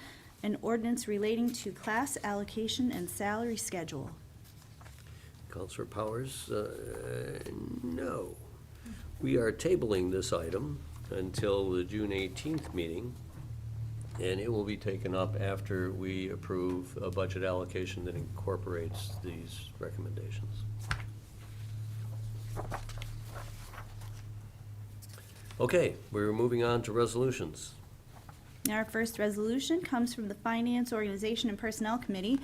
an ordinance relating to class allocation and salary schedule. Counselor Powers, no. We are tabling this item until the June 18th meeting, and it will be taken up after we approve a budget allocation that incorporates these recommendations. Okay, we're moving on to resolutions. Our first resolution comes from the Finance, Organization, and Personnel Committee.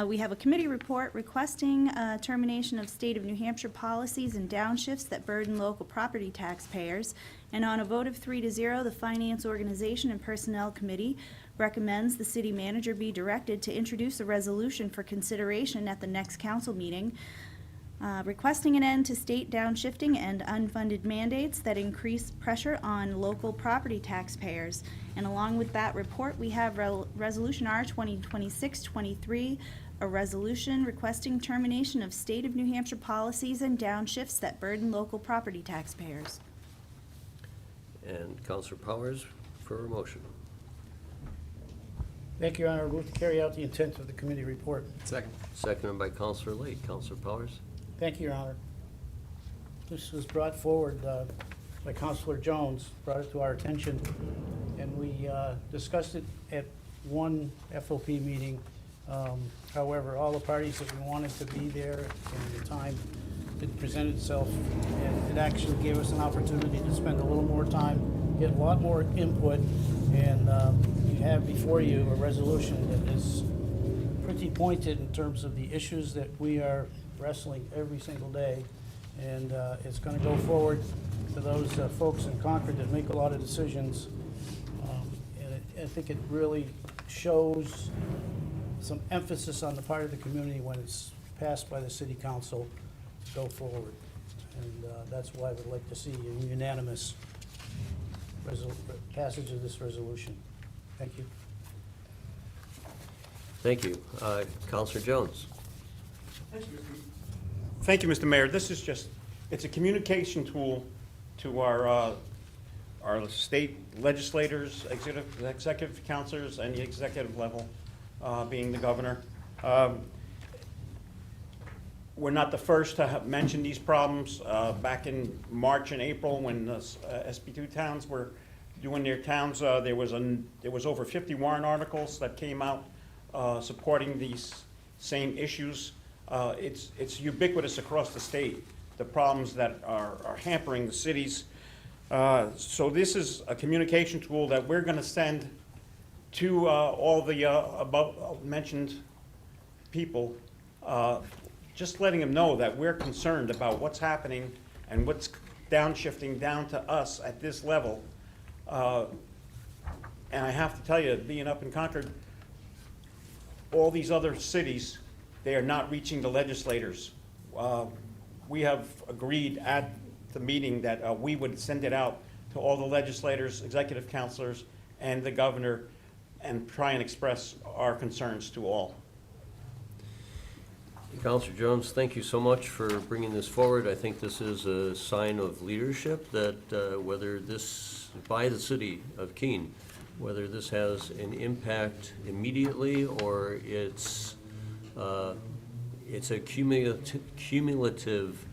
We have a committee report requesting termination of state of New Hampshire policies and downshifts that burden local property taxpayers. And on a vote of 3-0, the Finance, Organization, and Personnel Committee recommends the city manager be directed to introduce a resolution for consideration at the next council meeting, requesting an end to state downshifting and unfunded mandates that increase pressure on local property taxpayers. And along with that report, we have Resolution R 2026-23, a resolution requesting termination of state of New Hampshire policies and downshifts that burden local property taxpayers. And Counselor Powers for a motion. Thank you, Your Honor. Move to carry out the intent of the committee report. Second. Seconded by Counselor Lake. Counselor Powers? Thank you, Your Honor. This was brought forward by Counselor Jones, brought it to our attention, and we discussed it at one FOP meeting. However, all the parties that we wanted to be there and the time didn't present itself, and it actually gave us an opportunity to spend a little more time, get a lot more input, and you have before you a resolution that is pretty pointed in terms of the issues that we are wrestling every single day, and it's going to go forward to those folks in Concord that make a lot of decisions, and I think it really shows some emphasis on the part of the community when it's passed by the city council to go forward, and that's why I would like to see a unanimous passage of this resolution. Thank you. Thank you. Counselor Jones? Thank you, Mr. Mayor. This is just, it's a communication tool to our state legislators, executive counselors, and the executive level, being the governor. We're not the first to have mentioned these problems. Back in March and April, when the SB2 towns were doing their towns. There was over 50 warrant articles that came out supporting these same issues. It's ubiquitous across the state, the problems that are hampering the cities. So this is a communication tool that we're going to send to all the above mentioned people, just letting them know that we're concerned about what's happening and what's downshifting down to us at this level. And I have to tell you, being up in Concord, all these other cities, they are not reaching the legislators. We have agreed at the meeting that we would send it out to all the legislators, executive counselors, and the governor, and try and express our concerns to all. Councilor Jones, thank you so much for bringing this forward. I think this is a sign of leadership that whether this, by the city of Keene, whether this has an impact immediately or it's a cumulative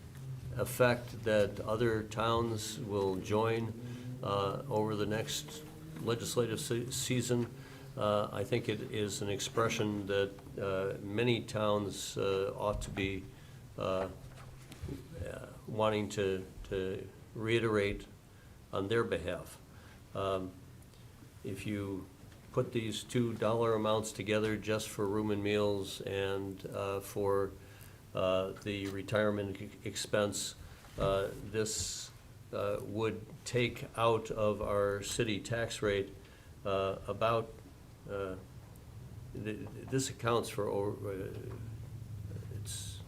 effect that other towns will join over the next legislative season. I think it is an expression that many towns ought to be wanting to reiterate on their behalf. If you put these $2 amounts together just for room and meals and for the retirement expense, this would take out of our city tax rate about this accounts for over, it's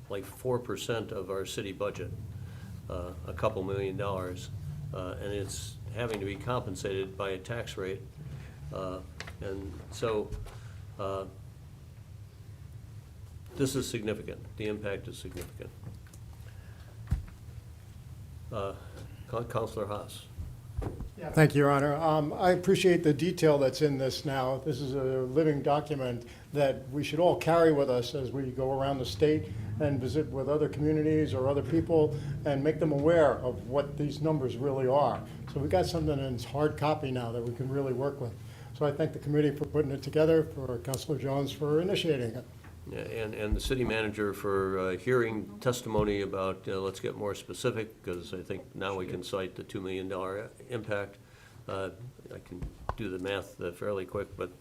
like 4% of our city budget, a couple $1 million, and it's having to be compensated by a tax rate, and so this is significant. The impact is significant. Councilor Haas. Thank you, Your Honor. I appreciate the detail that's in this now. This is a living document that we should all carry with us as we go around the state and visit with other communities or other people and make them aware of what these numbers really are. So we've got something in hard copy now that we can really work with. So I thank the committee for putting it together, for Councilor Jones for initiating it. Yeah, and the city manager for hearing testimony about, let's get more specific, because I think now we can cite the $2 million impact. I can do the math fairly quick, but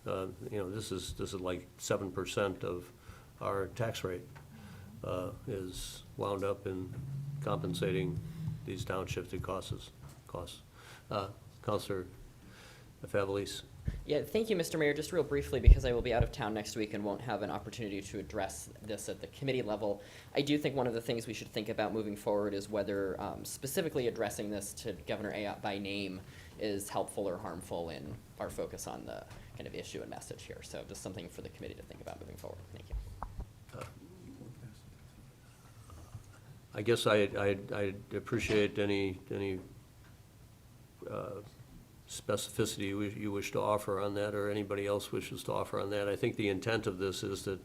this is like 7% of our tax rate is wound up in compensating these downshifted costs. Councilor Favolis. Yeah, thank you, Mr. Mayor. Just real briefly, because I will be out of town next week and won't have an opportunity to address this at the committee level, I do think one of the things we should think about moving forward is whether specifically addressing this to Governor Ayotte by name is helpful or harmful in our focus on the kind of issue and message here. So just something for the committee to think about moving forward. Thank you. I guess I'd appreciate any specificity you wish to offer on that, or anybody else wishes to offer on that. I think the intent of this is that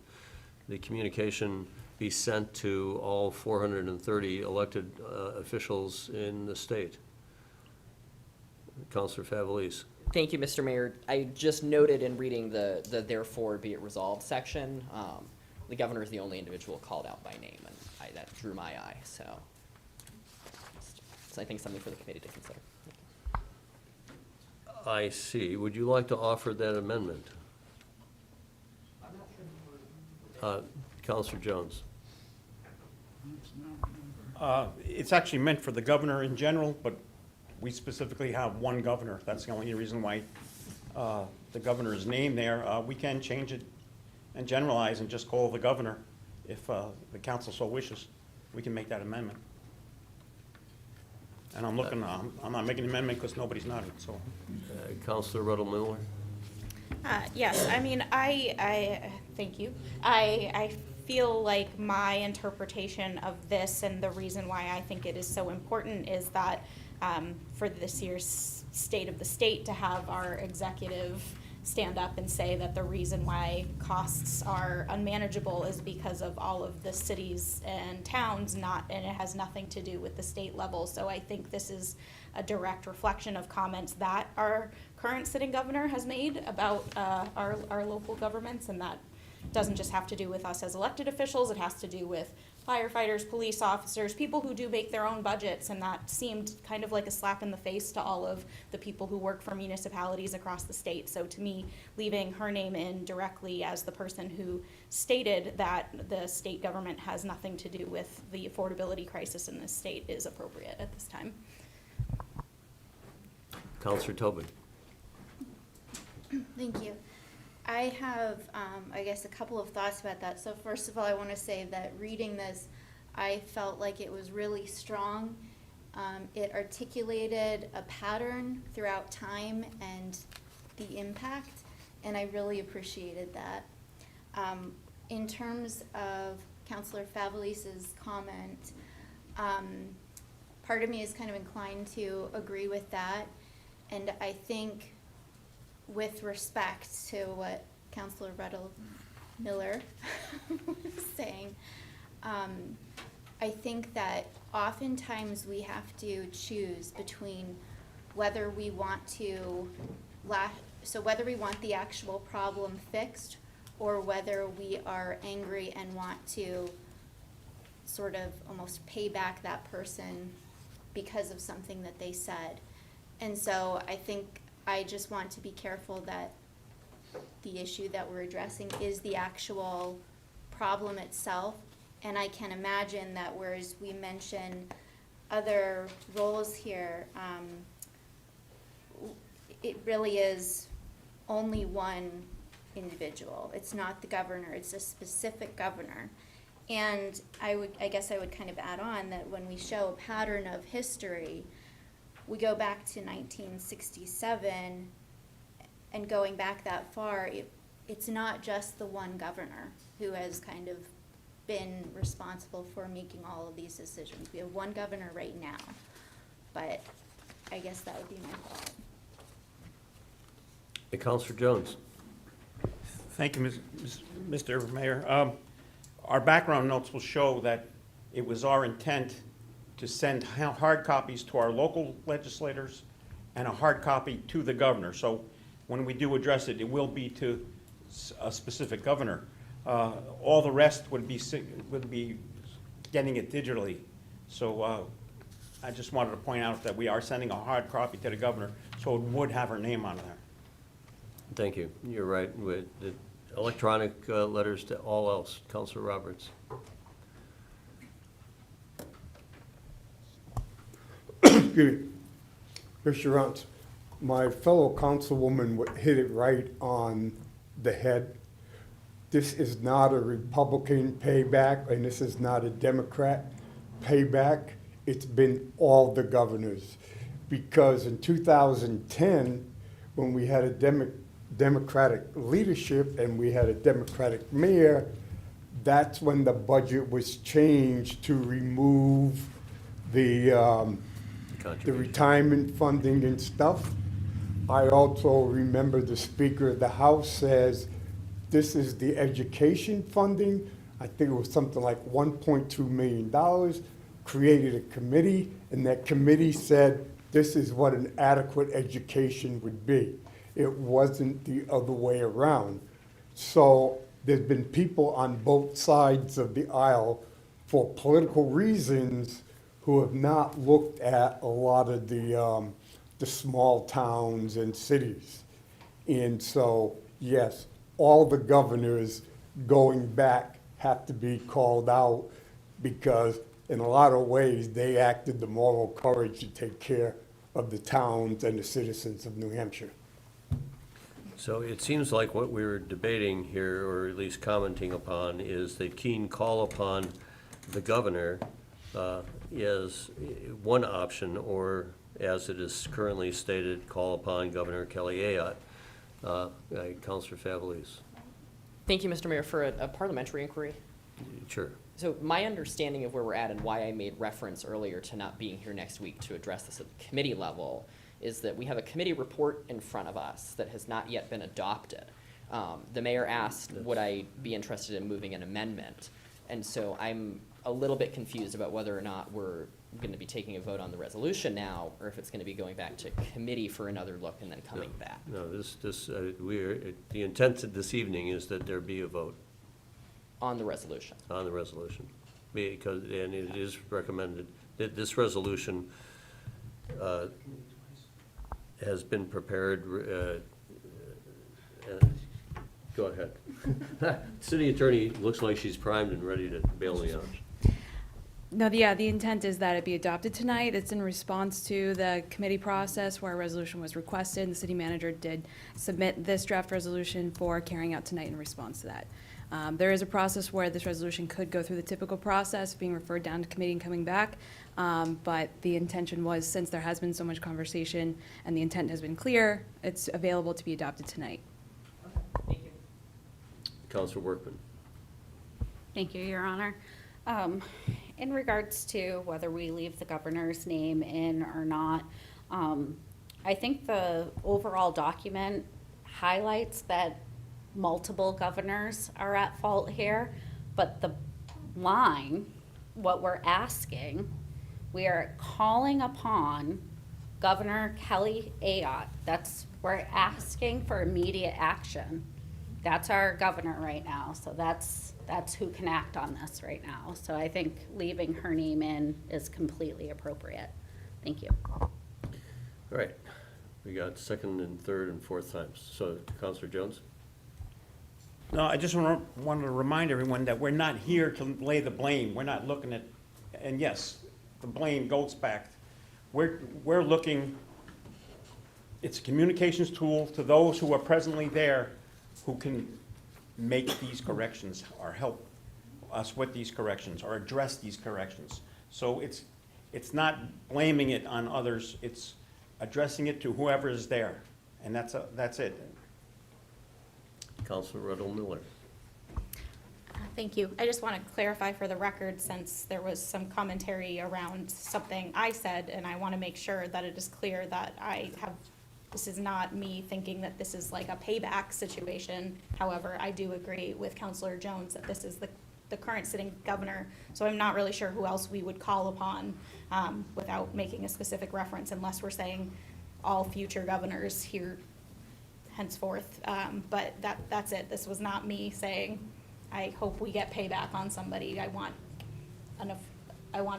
the communication be sent to all 430 elected officials in the state. Councilor Favolis. Thank you, Mr. Mayor. I just noted in reading the therefore be it resolved section, the governor is the only individual called out by name, and that drew my eye. So I think something for the committee to consider. I see. Would you like to offer that amendment? Councilor Jones. It's actually meant for the governor in general, but we specifically have one governor. That's the only reason why the governor is named there. We can change it and generalize and just call the governor if the council so wishes. We can make that amendment. And I'm looking, I'm not making an amendment because nobody's nodding, so. Councilor Ruddle-Miller? Yes, I mean, I thank you. I feel like my interpretation of this and the reason why I think it is so important is that for this year's State of the State to have our executive stand up and say that the reason why costs are unmanageable is because of all of the cities and towns, and it has nothing to do with the state level. So I think this is a direct reflection of comments that our current sitting governor has made about our local governments, and that doesn't just have to do with us as elected officials, it has to do with firefighters, police officers, people who do make their own budgets, and that seemed kind of like a slap in the face to all of the people who work for municipalities across the state. So to me, leaving her name in directly as the person who stated that the state government has nothing to do with the affordability crisis in this state is appropriate at this time. Counselor Tobin. Thank you. I have, I guess, a couple of thoughts about that. So first of all, I want to say that reading this, I felt like it was really strong. It articulated a pattern throughout time and the impact, and I really appreciated that. In terms of Councilor Favalis's comment, part of me is kind of inclined to agree with that, and I think with respect to what Councilor Ruddle Miller was saying, I think that oftentimes we have to choose between whether we want to whether we want the actual problem fixed or whether we are angry and want to sort of almost pay back that person because of something that they said. And so I think I just want to be careful that the issue that we're addressing is the actual problem itself. And I can imagine that whereas we mention other roles here, it really is only one individual. It's not the governor, it's a specific governor. And I guess I would kind of add on that when we show a pattern of history, we go back to 1967, and going back that far, it's not just the one governor who has kind of been responsible for making all of these decisions. We have one governor right now, but I guess that would be my thought. Counselor Jones. Thank you, Mr. Mayor. Our background notes will show that it was our intent to send hard copies to our local legislators and a hard copy to the governor. So when we do address it, it will be to a specific governor. All the rest would be getting it digitally. So I just wanted to point out that we are sending a hard copy to the governor, so it would have her name on there. Thank you. You're right. With the electronic letters to all else. Counselor Roberts. Mr. Runtz, my fellow councilwoman hit it right on the head. This is not a Republican payback, and this is not a Democrat payback. It's been all the governors. Because in 2010, when we had a Democratic leadership and we had a Democratic mayor, that's when the budget was changed to remove the retirement funding and stuff. I also remember the Speaker of the House says, this is the education funding. I think it was something like $1.2 million, created a committee, and that committee said, this is what an adequate education would be. It wasn't the other way around. So there's been people on both sides of the aisle for political reasons who have not looked at a lot of the small towns and cities. And so, yes, all the governors going back have to be called out because in a lot of ways they acted the moral courage to take care of the towns and the citizens of New Hampshire. So it seems like what we were debating here, or at least commenting upon, is that Keene call upon the governor is one option, or as it is currently stated, call upon Governor Kelly Ayotte. Councilor Favalis. Thank you, Mr. Mayor, for a parliamentary inquiry. Sure. So my understanding of where we're at and why I made reference earlier to not being here next week to address this at the committee level is that we have a committee report in front of us that has not yet been adopted. The mayor asked, would I be interested in moving an amendment? And so I'm a little bit confused about whether or not we're going to be taking a vote on the resolution now, or if it's going to be going back to committee for another look and then coming back. No, the intent of this evening is that there be a vote On the resolution. on the resolution. Because, and it is recommended that this resolution has been prepared, go ahead. City attorney looks like she's primed and ready to bail me out. No, the intent is that it be adopted tonight. It's in response to the committee process where a resolution was requested, and the city manager did submit this draft resolution for carrying out tonight in response to that. There is a process where this resolution could go through the typical process, being referred down to committee and coming back. But the intention was, since there has been so much conversation and the intent has been clear, it's available to be adopted tonight. Councilor Workman. Thank you, Your Honor. In regards to whether we leave the governor's name in or not, I think the overall document highlights that multiple governors are at fault here, but the line, what we're asking, we are calling upon Governor Kelly Ayotte. We're asking for immediate action. That's our governor right now, so that's who can act on this right now. So I think leaving her name in is completely appropriate. Thank you. All right, we got second and third and fourth times. So, Councilor Jones? No, I just wanted to remind everyone that we're not here to lay the blame. We're not looking at, and yes, the blame goes back. We're looking, it's a communications tool to those who are presently there who can make these corrections or help us with these corrections or address these corrections. So it's not blaming it on others, it's addressing it to whoever is there, and that's it. Councilor Ruddle Miller. Thank you. I just want to clarify for the record, since there was some commentary around something I said, and I want to make sure that it is clear that this is not me thinking that this is like a payback situation. However, I do agree with Councilor Jones that this is the current sitting governor, so I'm not really sure who else we would call upon without making a specific reference, unless we're saying all future governors here henceforth. But that's it. This was not me saying, I hope we get payback on somebody. I want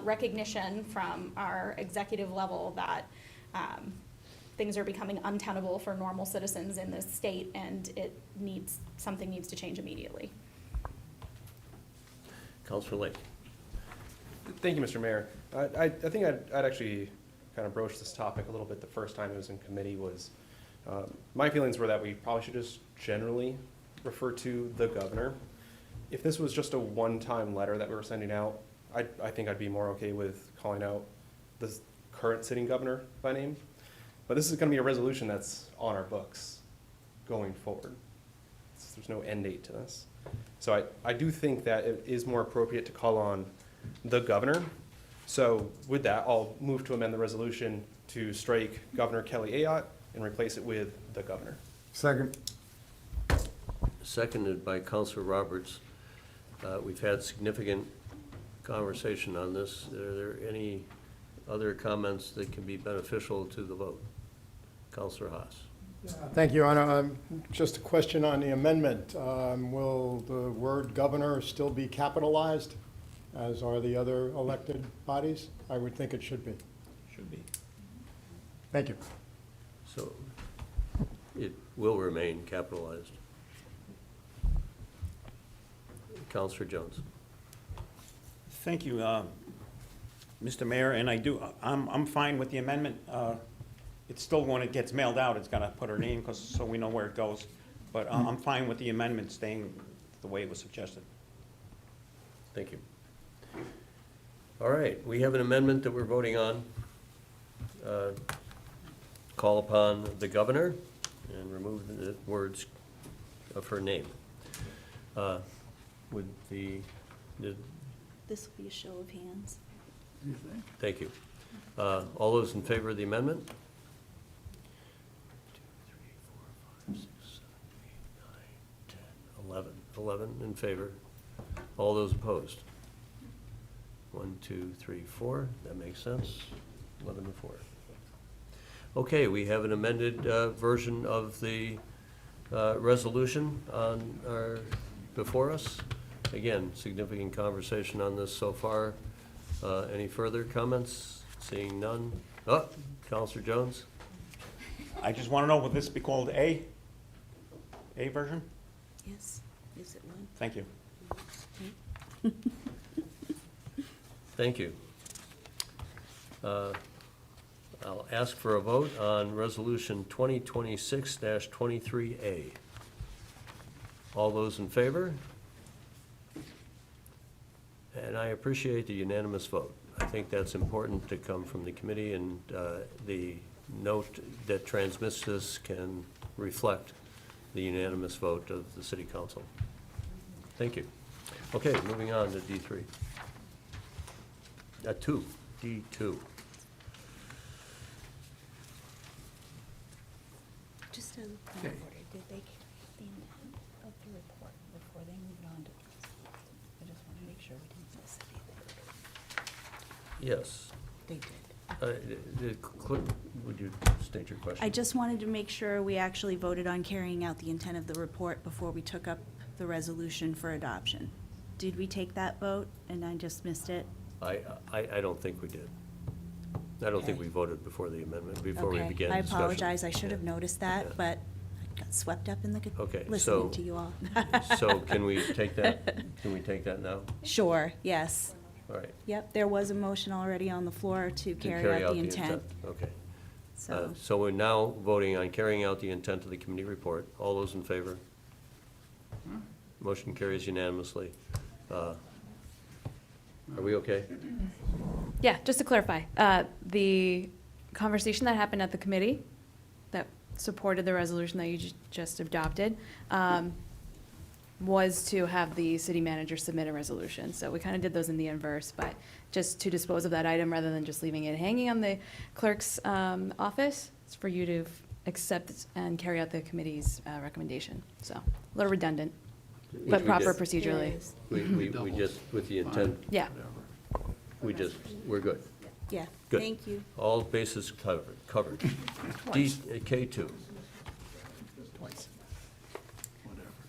recognition from our executive level that things are becoming untenable for normal citizens in this state, and something needs to change immediately. Councilor Lake. Thank you, Mr. Mayor. I think I'd actually kind of broach this topic a little bit the first time it was in committee. My feelings were that we probably should just generally refer to the governor. If this was just a one-time letter that we were sending out, I think I'd be more okay with calling out the current sitting governor by name. But this is going to be a resolution that's on our books going forward. There's no end date to this. So I do think that it is more appropriate to call on the governor. So with that, I'll move to amend the resolution to strike Governor Kelly Ayotte and replace it with the governor. Second. Seconded by Councilor Roberts. We've had significant conversation on this. Are there any other comments that can be beneficial to the vote? Councilor Haas. Thank you, Your Honor. Just a question on the amendment. Will the word governor still be capitalized, as are the other elected bodies? I would think it should be. Should be. Thank you. So it will remain capitalized. Councilor Jones. Thank you, Mr. Mayor, and I'm fine with the amendment. It's still, when it gets mailed out, it's got to put her name, so we know where it goes. But I'm fine with the amendment staying the way it was suggested. Thank you. All right, we have an amendment that we're voting on. Call upon the governor and remove the words of her name. This will be a show of hands. Thank you. All those in favor of the amendment? 11 in favor. All those opposed? 1, 2, 3, 4. That makes sense. 11 to 4. Okay, we have an amended version of the resolution before us. Again, significant conversation on this so far. Any further comments? Seeing none. Oh, Counselor Jones? I just want to know, will this be called A version? Yes, is it one? Thank you. Thank you. I'll ask for a vote on Resolution 2026-23A. All those in favor? And I appreciate the unanimous vote. I think that's important to come from the committee, and the note that transmits this can reflect the unanimous vote of the City Council. Thank you. Okay, moving on to D3. D2. Just a point of order, did they carry the intent of the report before they moved on to this? I just want to make sure we didn't miss anything. Yes. They did. Would you state your question? I just wanted to make sure we actually voted on carrying out the intent of the report before we took up the resolution for adoption. Did we take that vote and I just missed it? I don't think we did. I don't think we voted before the amendment, before we Okay, began I discussion. apologize, I should have Yeah. noticed that, Yeah. but I got swept up in the, Okay, listening to you all. So can we take that now? Sure, yes. All right. Yep, there was a motion already on the floor to carry out the intent. Okay. So, So we're now voting on carrying out the intent of the committee report. All those in favor? Motion carries unanimously. Are we okay? Yeah, just to clarify, the conversation that happened at the committee that supported the resolution that you just adopted was to have the city manager submit a resolution. So we kind of did those in the inverse, but just to dispose of that item rather than just leaving it hanging on the clerk's office, it's for you to accept and carry out the committee's recommendation. So a little redundant, Which but we proper did. procedurally. We just, with the intent, Yeah. we're good. yeah, Good. thank you. All bases covered. K2.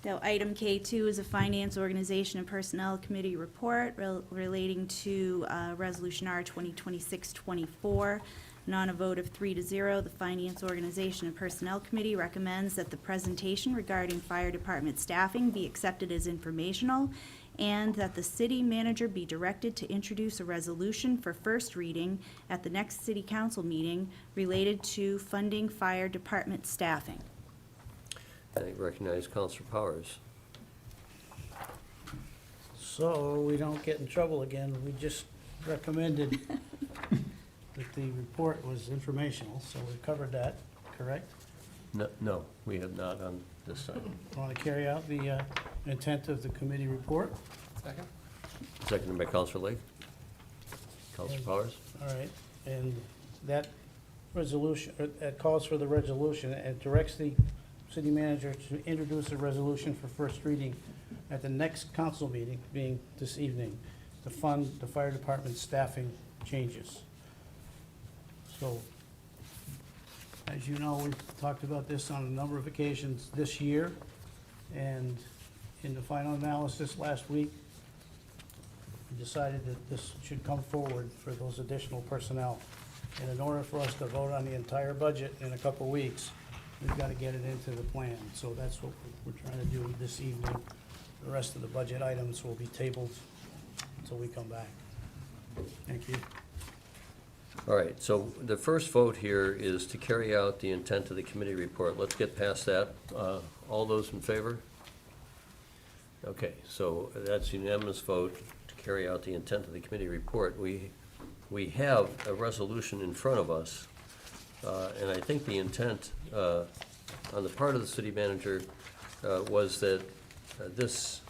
Now, item K2 is a Finance, Organization, and Personnel Committee report relating to Resolution R 2026-24. On a vote of 3-0, the Finance, Organization, and Personnel Committee recommends that the presentation regarding fire department staffing be accepted as informational, and that the city manager be directed to introduce a resolution for first reading at the next city council meeting related to funding fire department staffing. I recognize Counselor Powers. So we don't get in trouble again, we just recommended that the report was informational, so we covered that, correct? No, we have not on this side. Want to carry out the intent of the committee report? Second? Seconded by Counselor Lake. Counselor Powers? All right, and that resolution, it calls for the resolution, and directs the city manager to introduce a resolution for first reading at the next council meeting, being this evening, to fund the fire department staffing changes. So, as you know, we've talked about this on a number of occasions this year, and in the final analysis last week, we decided that this should come forward for those additional personnel. And in order for us to vote on the entire budget in a couple weeks, we've got to get it into the plan. So that's what we're trying to do this evening. The rest of the budget items will be tabled until we come back. Thank you. All right, so the first vote here is to carry out the intent of the committee report. Let's get past that. All those in favor? Okay, so that's unanimous vote to carry out the intent of the committee report. We have a resolution in front of us, and I think the intent on the part of the city manager was that this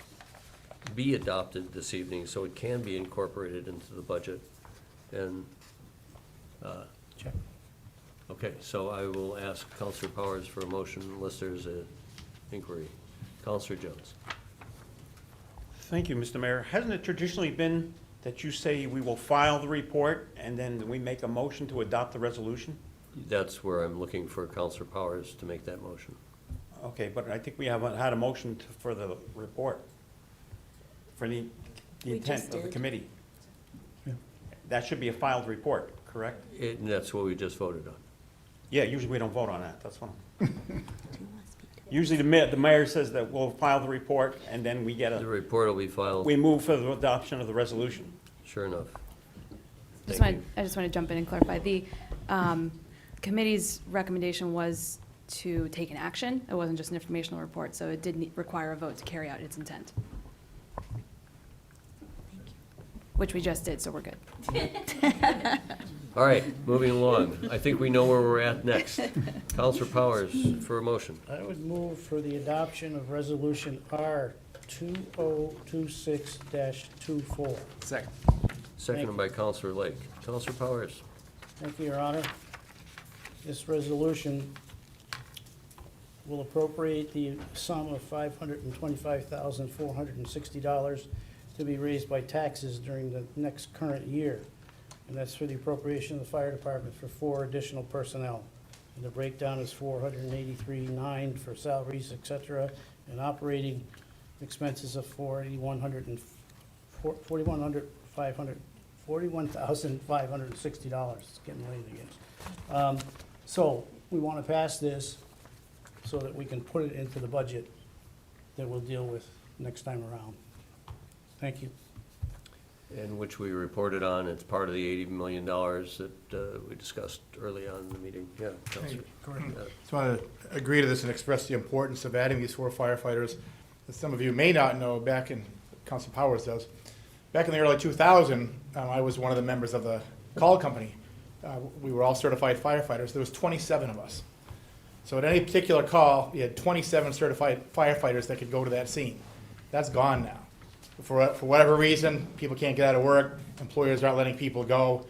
be adopted this evening so it can be incorporated into the budget. And Check. okay, so I will ask Counselor Powers for a motion unless there's an inquiry. Counselor Jones. Thank you, Mr. Mayor. Hasn't it traditionally been that you say we will file the report and then we make a motion to adopt the resolution? That's where I'm looking for Counselor Powers to make that motion. Okay, but I think we haven't had a motion for the report, for the We intent just of the did. committee. That should be a filed report, correct? And that's what we just voted on. Yeah, usually we don't vote on that, that's one. Usually the mayor says that we'll file the report and then we get The report will be filed, we move for the adoption of the resolution. sure enough. I Thank you. just want to jump in and clarify. The committee's recommendation was to take an action. It wasn't just an informational report, so it did require a vote to carry out its intent. Which we just did, so we're good. All right, moving along. I think we know where we're at next. Counselor Powers for a motion. I would move for the adoption of Resolution R 2026-24. Second. Seconded by Counselor Lake. Counselor Powers. Thank you, Your Honor. This resolution will appropriate the sum of $525,460 to be raised by taxes during the next current year. And that's for the appropriation of the fire department for 4 additional personnel. And the breakdown is $483,900 for salaries, et cetera, and operating expenses of $41,560. It's getting late again. So we want to pass this so that we can put it into the budget that we'll deal with next time around. Thank you. And which we reported on. It's part of the $80 million that we discussed early on in the meeting. Yeah, Counselor. Just want to agree to this and express the importance of adding these 4 firefighters. As some of you may not know, Council Powers does, back in the early 2000s, I was one of the members of the call company. We were all certified firefighters. There was 27 of us. So at any particular call, you had 27 certified firefighters that could go to that scene. That's gone now. For whatever reason, people can't get out of work, employers aren't letting people go.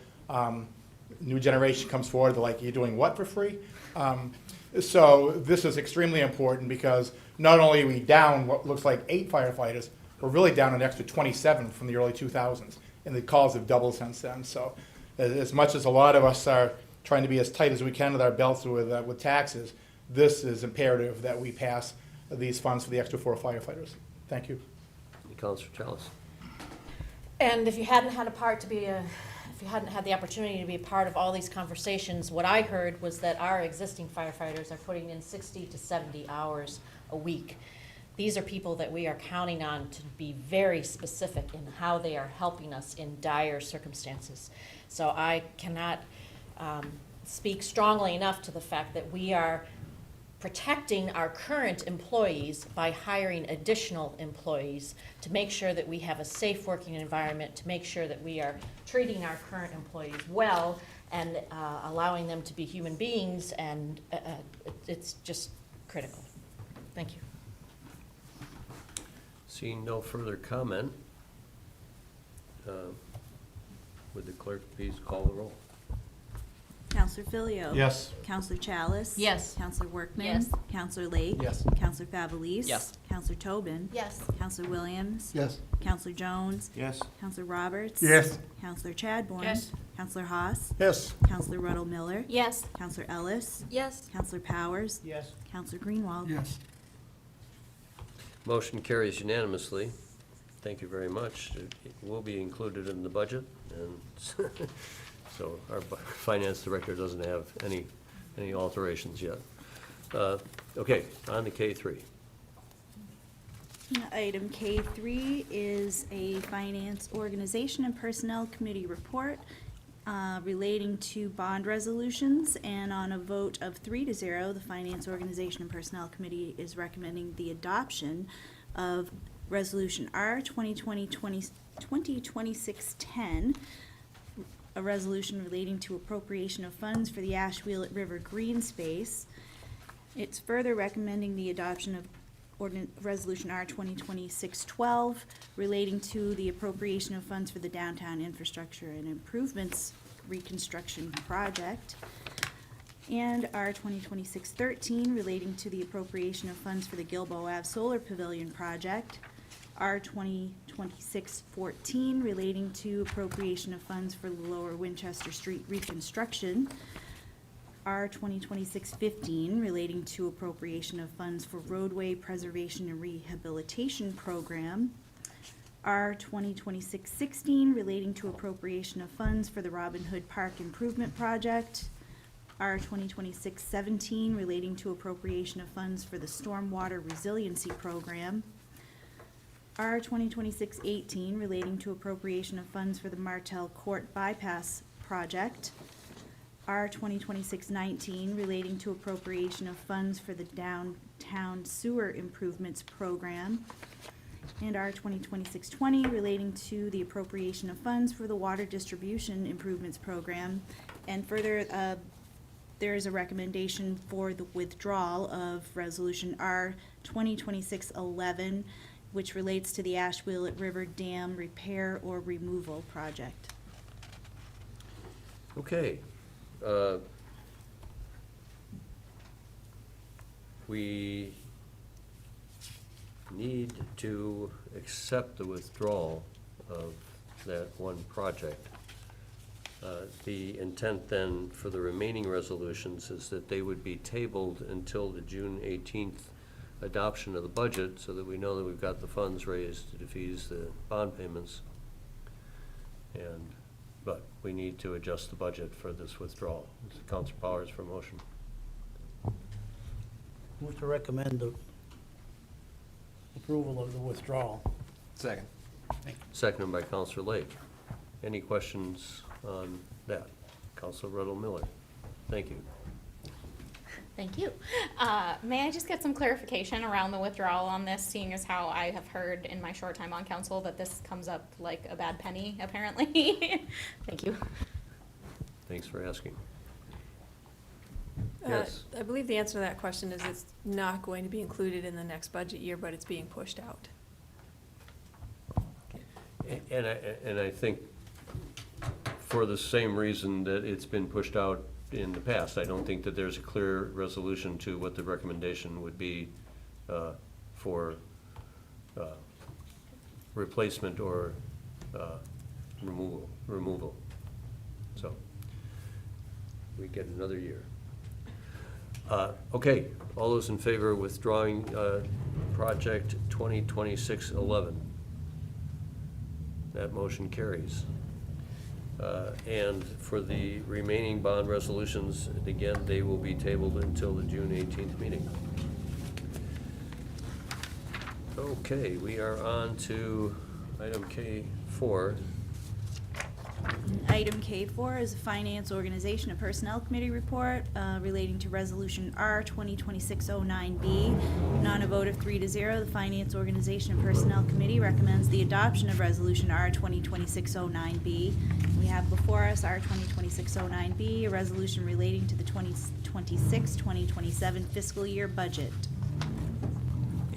New generation comes forward, they're like, you're doing what for free? So this is extremely important because not only are we down what looks like 8 firefighters, we're really down an extra 27 from the early 2000s, and the calls have doubled since then. So as much as a lot of us are trying to be as tight as we can with our belts with taxes, this is imperative that we pass these funds for the extra 4 firefighters. Thank you. Counselor Chalice. And if you hadn't had the opportunity to be a part of all these conversations, what I heard was that our existing firefighters are putting in 60 to 70 hours a week. These are people that we are counting on to be very specific in how they are helping us in dire circumstances. So I cannot speak strongly enough to the fact that we are protecting our current employees by hiring additional employees to make sure that we have a safe working environment, to make sure that we are treating our current employees well and allowing them to be human beings, and it's just critical. Thank you. Seeing no further comment, would the clerk please call the roll? Counselor Filio. Yes. Counselor Chalice. Yes. Counselor Workman. Yes. Counselor Lake. Yes. Counselor Favelis. Yes. Counselor Tobin. Yes. Counselor Williams. Yes. Counselor Jones. Yes. Counselor Roberts. Yes. Counselor Chadbourne. Yes. Counselor Haas. Yes. Counselor Ruddle Miller. Yes. Counselor Ellis. Yes. Counselor Powers. Yes. Counselor Greenwald. Yes. Motion carries unanimously. Thank you very much. It will be included in the budget, and so our finance director doesn't have any alterations yet. Okay, on to K3. Item K3 is a Finance Organization and Personnel Committee report relating to bond resolutions, and on a vote of 3-0, the Finance Organization and Personnel Committee is recommending the adoption of Resolution R 2026-10, a resolution relating to appropriation of funds for the Ashwheelet River Green Space. It's further recommending the adoption of Resolution R 2026-12 relating to the appropriation of funds for the Downtown Infrastructure and Improvements Reconstruction Project, and R 2026-13 relating to the appropriation of funds for the Gilboa Ave Solar Pavilion Project, R 2026-14, relating to appropriation of funds for the Lower Winchester Street reconstruction. R 2026-15, relating to appropriation of funds for roadway preservation and rehabilitation program. R 2026-16, relating to appropriation of funds for the Robin Hood Park Improvement Project. R 2026-17, relating to appropriation of funds for the Stormwater Resiliency Program. R 2026-18, relating to appropriation of funds for the Martell Court Bypass Project. R 2026-19, relating to appropriation of funds for the Downtown Sewer Improvements Program. And R 2026-20, relating to the appropriation of funds for the Water Distribution Improvements Program. And further, there is a recommendation for the withdrawal of Resolution R 2026-11, which relates to the Ashwillet River Dam Repair or Removal Project. Okay. We need to accept the withdrawal of that one project. The intent then for the remaining resolutions is that they would be tabled until the June 18th adoption of the budget, so that we know that we've got the funds raised to defease the bond payments. But we need to adjust the budget for this withdrawal. Councilor Powers for motion. Move to recommend the approval of the withdrawal. Second. Seconded by Councilor Lake. Any questions on that? Councilor Ruddle Miller. Thank you. Thank you. May I just get some clarification around the withdrawal on this, seeing as how I have heard in my short time on council that this comes up like a bad penny, apparently? Thank you. Thanks for asking. Yes. I believe the answer to that question is it's not going to be included in the next budget year, but it's being pushed out. And I think for the same reason that it's been pushed out in the past, I don't think that there's a clear resolution to what the recommendation would be for replacement or removal. So we get another year. Okay, all those in favor of withdrawing project 2026-11? That motion carries. And for the remaining bond resolutions, again, they will be tabled until the June 18th meeting. Okay, we are on to item K4. Item K4 is a Finance Organization and Personnel Committee report relating to Resolution R 2026-09B. On a vote of 3-0, the Finance Organization and Personnel Committee recommends the adoption of Resolution R 2026-09B. We have before us R 2026-09B, a resolution relating to the 2026-2027 fiscal year budget.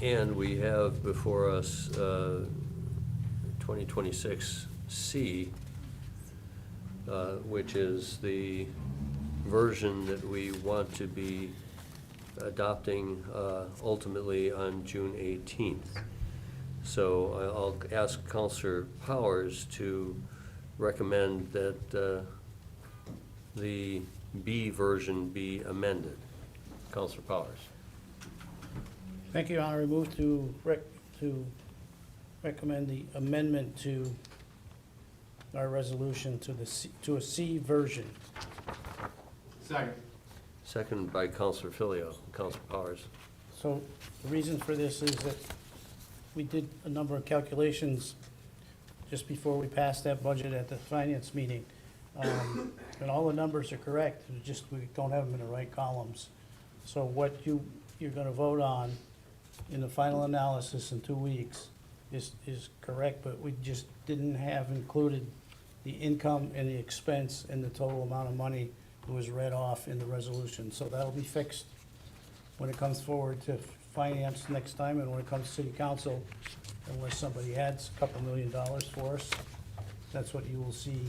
And we have before us 2026C, which is the version that we want to be adopting ultimately on June 18th. So I'll ask Councilor Powers to recommend that the B version be amended. Councilor Powers. Thank you, Your Honor. I move to recommend the amendment to our resolution to a C version. Second. Seconded by Councilor Filio. Councilor Powers. So the reason for this is that we did a number of calculations just before we passed that budget at the finance meeting. And all the numbers are correct, it's just we don't have them in the right columns. So what you're gonna vote on in the final analysis in 2 weeks is correct, but we just didn't have included the income and the expense and the total amount of money that was read off in the resolution. So that'll be fixed when it comes forward to finance next time, and when it comes to city council, unless somebody adds a couple $1 million for us, that's what you will see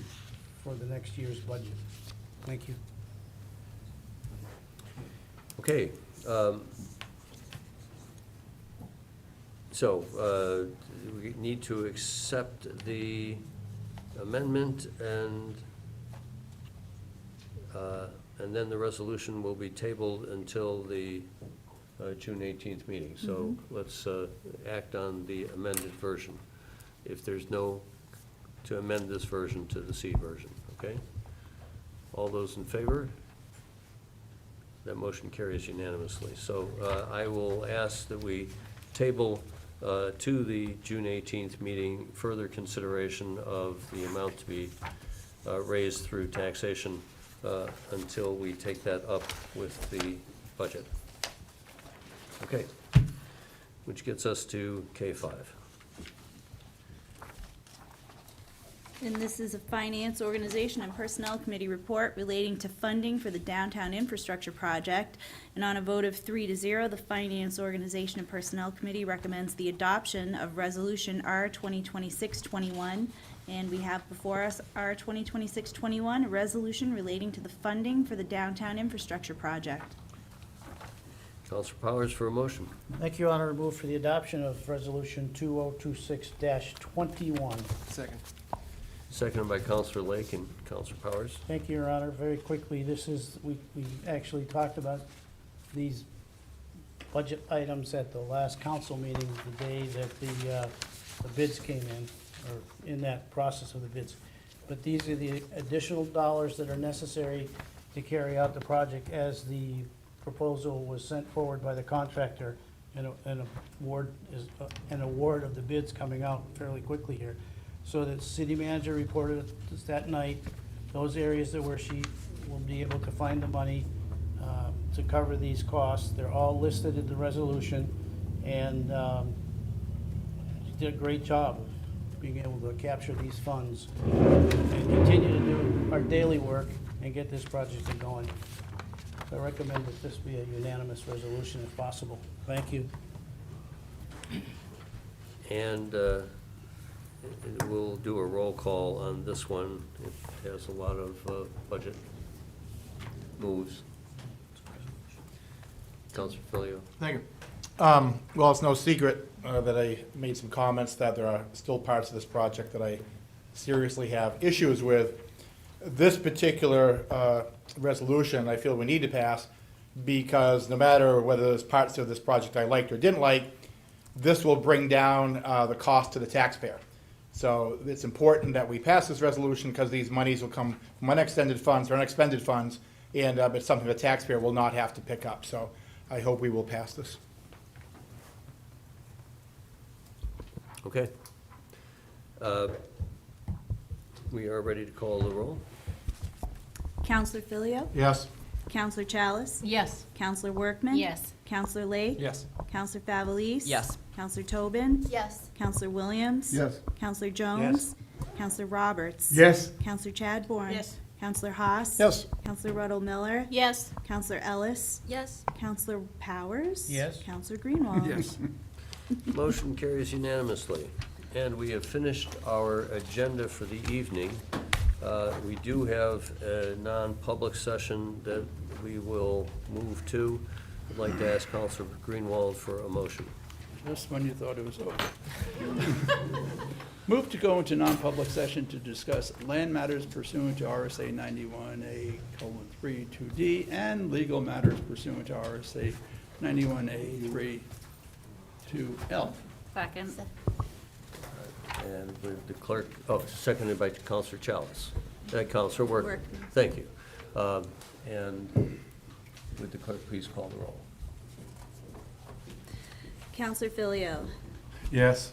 for the next year's budget. Thank you. Okay. So, we need to accept the amendment and then the resolution will be tabled until the June 18th meeting. So let's act on the amended version. If there's no, to amend this version to the C version, okay? All those in favor? That motion carries unanimously. So I will ask that we table to the June 18th meeting further consideration of the amount to be raised through taxation until we take that up with the budget. Okay, which gets us to K5. And this is a Finance, Organization, and Personnel Committee report relating to funding for the downtown infrastructure project. And on a vote of 3-0, the Finance, Organization, and Personnel Committee recommends the adoption of Resolution R 2026-21. And we have before us R 2026-21, a resolution relating to the funding for the downtown infrastructure project. Councilor Powers for a motion. Thank you, Your Honor. Move for the adoption of Resolution 2026-21. Second. Seconded by Councilor Lake and Councilor Powers. Thank you, Your Honor. Very quickly, this is, we actually talked about these budget items at the last council meeting, the day that the bids came in, or in that process of the bids. But these are the additional dollars that are necessary to carry out the project as the proposal was sent forward by the contractor, and an award of the bids coming out fairly quickly here. So the city manager reported us that night, those areas that where she will be able to find the money to cover these costs. They're all listed in the resolution, and she did a great job of being able to capture these funds and continue to do our daily work and get this project going. So I recommend that this be a unanimous resolution if possible. Thank you. And we'll do a roll call on this one. It has a lot of budget moves. Councilor Filio. Thank you. Well, it's no secret that I made some comments that there are still parts of this project that I seriously have issues with. This particular resolution, I feel we need to pass because no matter whether there's parts of this project I liked or didn't like, this will bring down the cost to the taxpayer. So it's important that we pass this resolution because these monies will come from unexpended funds or unexpended funds, and it's something the taxpayer will not have to pick up. So I hope we will pass this. Okay. We are ready to call the roll. Counselor Filio? Yes. Counselor Chalice? Yes. Counselor Workman? Yes. Counselor Lake? Yes. Counselor Favelise? Yes. Counselor Tobin? Yes. Counselor Williams? Yes. Counselor Jones? Counselor Roberts? Yes. Counselor Chadbourne? Yes. Counselor Haas? Yes. Counselor Ruddle Miller? Yes. Counselor Ellis? Yes. Counselor Powers? Yes. Counselor Greenwald? Yes. Motion carries unanimously. And we have finished our agenda for the evening. We do have a non-public session that we will move to. I'd like to ask Councilor Greenwald for a motion. Just when you thought it was over. Move to go into non-public session to discuss land matters pursuant to RSA 91A:3 2D and legal matters pursuant to RSA 91A:3 2L. Second. And with the clerk, seconded by Councilor Chalice. Councilor Workman. Workman. Thank you. And would the clerk please call the roll? Counselor Filio? Yes.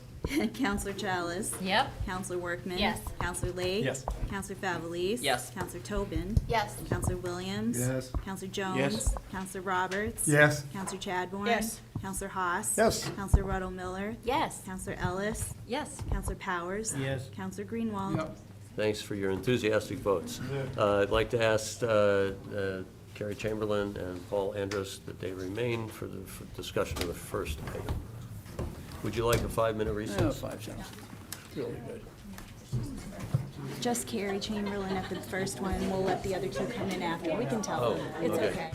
Counselor Chalice? Yep. Counselor Workman? Yes. Counselor Lake? Yes. Counselor Favelise? Yes. Counselor Tobin? Yes. Counselor Williams? Yes. Counselor Jones? Yes. Counselor Roberts? Yes. Counselor Chadbourne? Yes. Counselor Haas? Yes. Counselor Ruddle Miller? Yes. Counselor Ellis? Yes. Counselor Powers? Yes. Counselor Greenwald? Thanks for your enthusiastic votes. I'd like to ask Carrie Chamberlain and Paul Andrus that they remain for the discussion of the first item. Would you like a 5-minute recess? 5 cents. Really good. Just Carrie Chamberlain at the first one. We'll let the other two come in after. We can tell Oh, them. It's okay. okay.